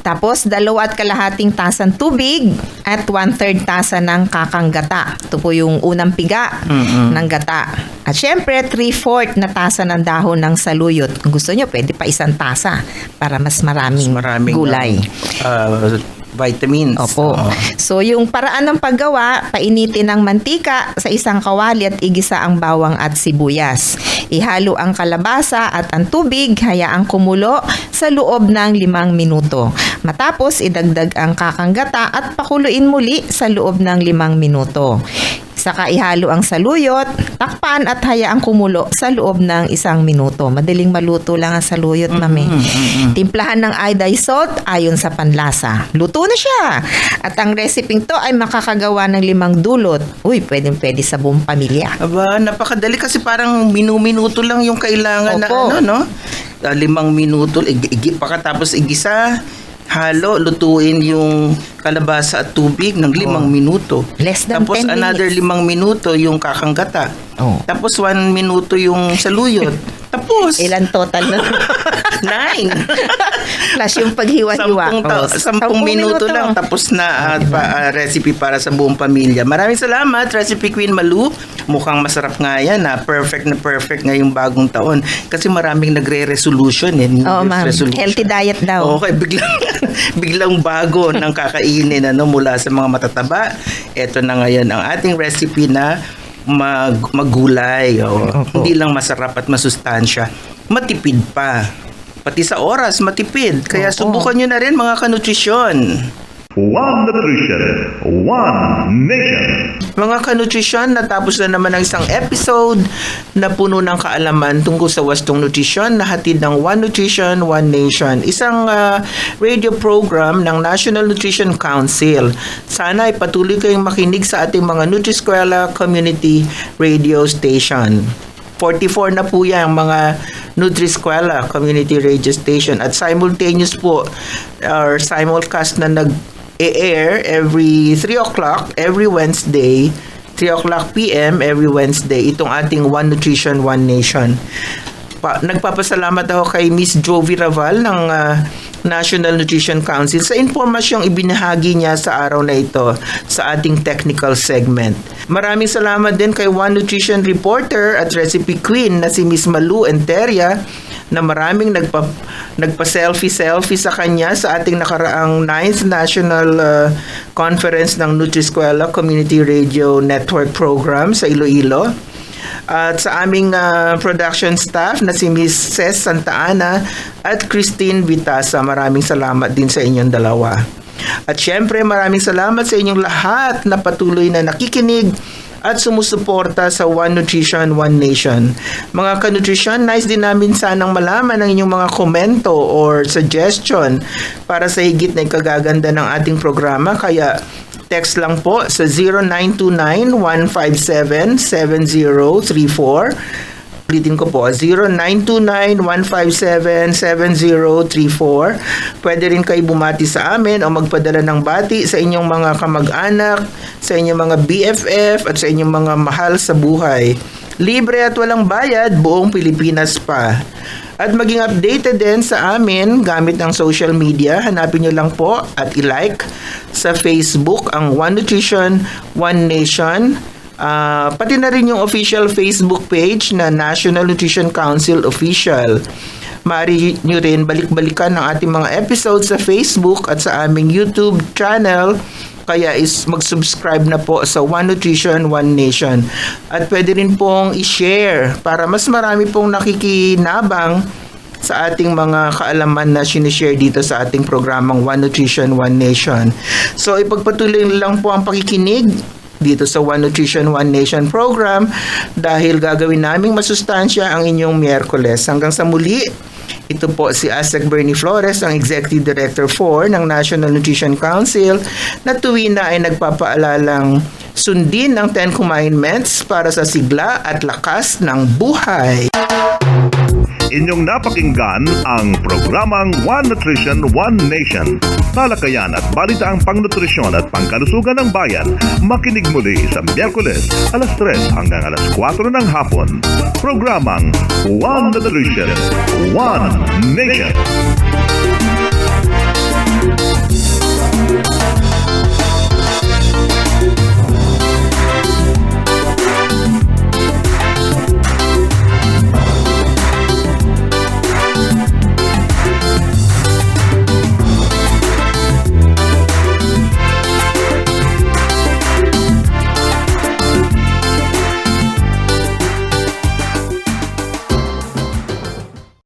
Tapos, 2.5 tasang tubig at 1/3 tasa ng kakang gata. Ito po yung unang piga ng gata. At syempre, 3/4 na tasa ng dahon ng saluyot. Kung gusto nyo, pwede pa 1 tasa para mas maraming gulay. Vitamins. Opo. So, yung paraan ng paggawa, painitin ng mantika sa isang kawali at igisa ang bawang at sibuyas. Ihalo ang kalabasa at ang tubig, hayaang kumulo sa loob ng 5 minuto. Matapos, idagdag ang kakang gata at pakuluin muli sa loob ng 5 minuto. Saka ihalo ang saluyot, takpan at hayaang kumulo sa loob ng 1 minuto. Madaling maluto lang ang saluyot, mami. Timplahan ng iodized salt ayon sa panlasa. Luto na siya! At ang recipe to ay makakagawa ng 5 dulot. Uy, pwedeng-pwede sa buong pamilya. Aba, napakadali kasi parang minuto lang yung kailangan Opo. na 5 minuto, pakatapos igisa, halo, lutuin yung kalabasa at tubig ng 5 minuto. Less than Tapos 10 another minutes. 5 minuto yung kakang gata. Oh. Tapos 1 minuto yung saluyot. Tapos Ilan total na? 9. Plus yung paghiwa-hiwa. 10 minuto lang tapos na recipe para sa buong pamilya. Maraming salamat, Recipe Queen Malu. Mukhang masarap nga yan na perfect ngayong bagong taon. Kasi maraming nagre-resolution New Oo, Year's ma'am. resolution. Healthy diet daw. Okay, biglang bago ng kakainin mula sa mga matataba. Ito na ngayon ang ating recipe na maggulay. Hindi lang masarap at masustansya, matipid pa. Pati sa oras, matipid. Kaya subukan nyo na rin mga kanutrisyon. One Nutrition, One Nation. Mga kanutrisyon, natapos na naman ang isang episode na puno ng kaalaman tungkol sa wastong nutrisyon na hatid ng One Nutrition, One Nation. Isang radio program ng National Nutrition Council. Sana ay patuloy kayong makinig sa ating mga Nutriskwela Community Radio Station. 44 na po yan mga Nutriskwela Community Radio Station at simultaneous po or simulcast na nag-air every 3 o'clock every Wednesday, 3 o'clock p.m. every Wednesday, itong ating One Nutrition, One Nation. Nagpapasalamat ako kay Miss Jovi Raval ng National Nutrition Council sa impormasyong ibinahagi niya sa araw na ito sa ating technical segment. Maraming salamat din kay One Nutrition Reporter at Recipe Queen na si Miss Malu Enteria na maraming nagpa-selfie sa kanya sa ating nakaraang 9th National Conference ng Nutriskwela Community Radio Network Program sa Iloilo. At sa aming production staff na si Miss Ces Santa Ana at Christine Vitasa, maraming salamat din sa inyong dalawa. At syempre maraming salamat sa inyong lahat na patuloy na nakikinig at sumusuporta sa One Nutrition, One Nation. Mga kanutrisyon, nice din namin sanang malaman ang inyong mga komento or suggestion para sa higit na ikagaganda ng ating programa. Kaya text lang po sa 0929-157-7034. Ulitin ko po, 0929-157-7034. Pwede rin kayo bumati sa amin o magpadala ng bati sa inyong mga kamag-anak, sa inyong mga BFF at sa inyong mga mahal sa buhay. Libre at walang bayad, buong Pilipinas pa. At maging updated din sa amin gamit ng social media. Hanapin nyo lang po at i-like sa Facebook ang One Nutrition, One Nation. Pati na rin yung official Facebook page na National Nutrition Council Official. Maaari nyo rin balik-balikan ang ating mga episodes sa Facebook at sa aming YouTube channel. Kaya mag-subscribe na po sa One Nutrition, One Nation. At pwede rin pong i-share para mas marami pong nakikinabang sa ating mga kaalaman na sinishare dito sa ating programang One Nutrition, One Nation. So ipagpatuloy lang po ang pakikinig dito sa One Nutrition, One Nation program dahil gagawin naming masustansya ang inyong Miyerkules. Hanggang sa muli, ito po si Asek Bernie Flores, ang Executive Director 4 ng National Nutrition Council na tuwina ay nagpapaalalang sundin ang 10 Commandments para sa sigla at lakas ng buhay. Inyong napakinggan ang programang One Nutrition, One Nation. Talakayan at balitaang pangnutrisyon at pangkalusugan ng bayan. Makinig muli sa Miyerkules, alas 3 hanggang alas 4 ng hapon. Programang One Nutrition, One Nation.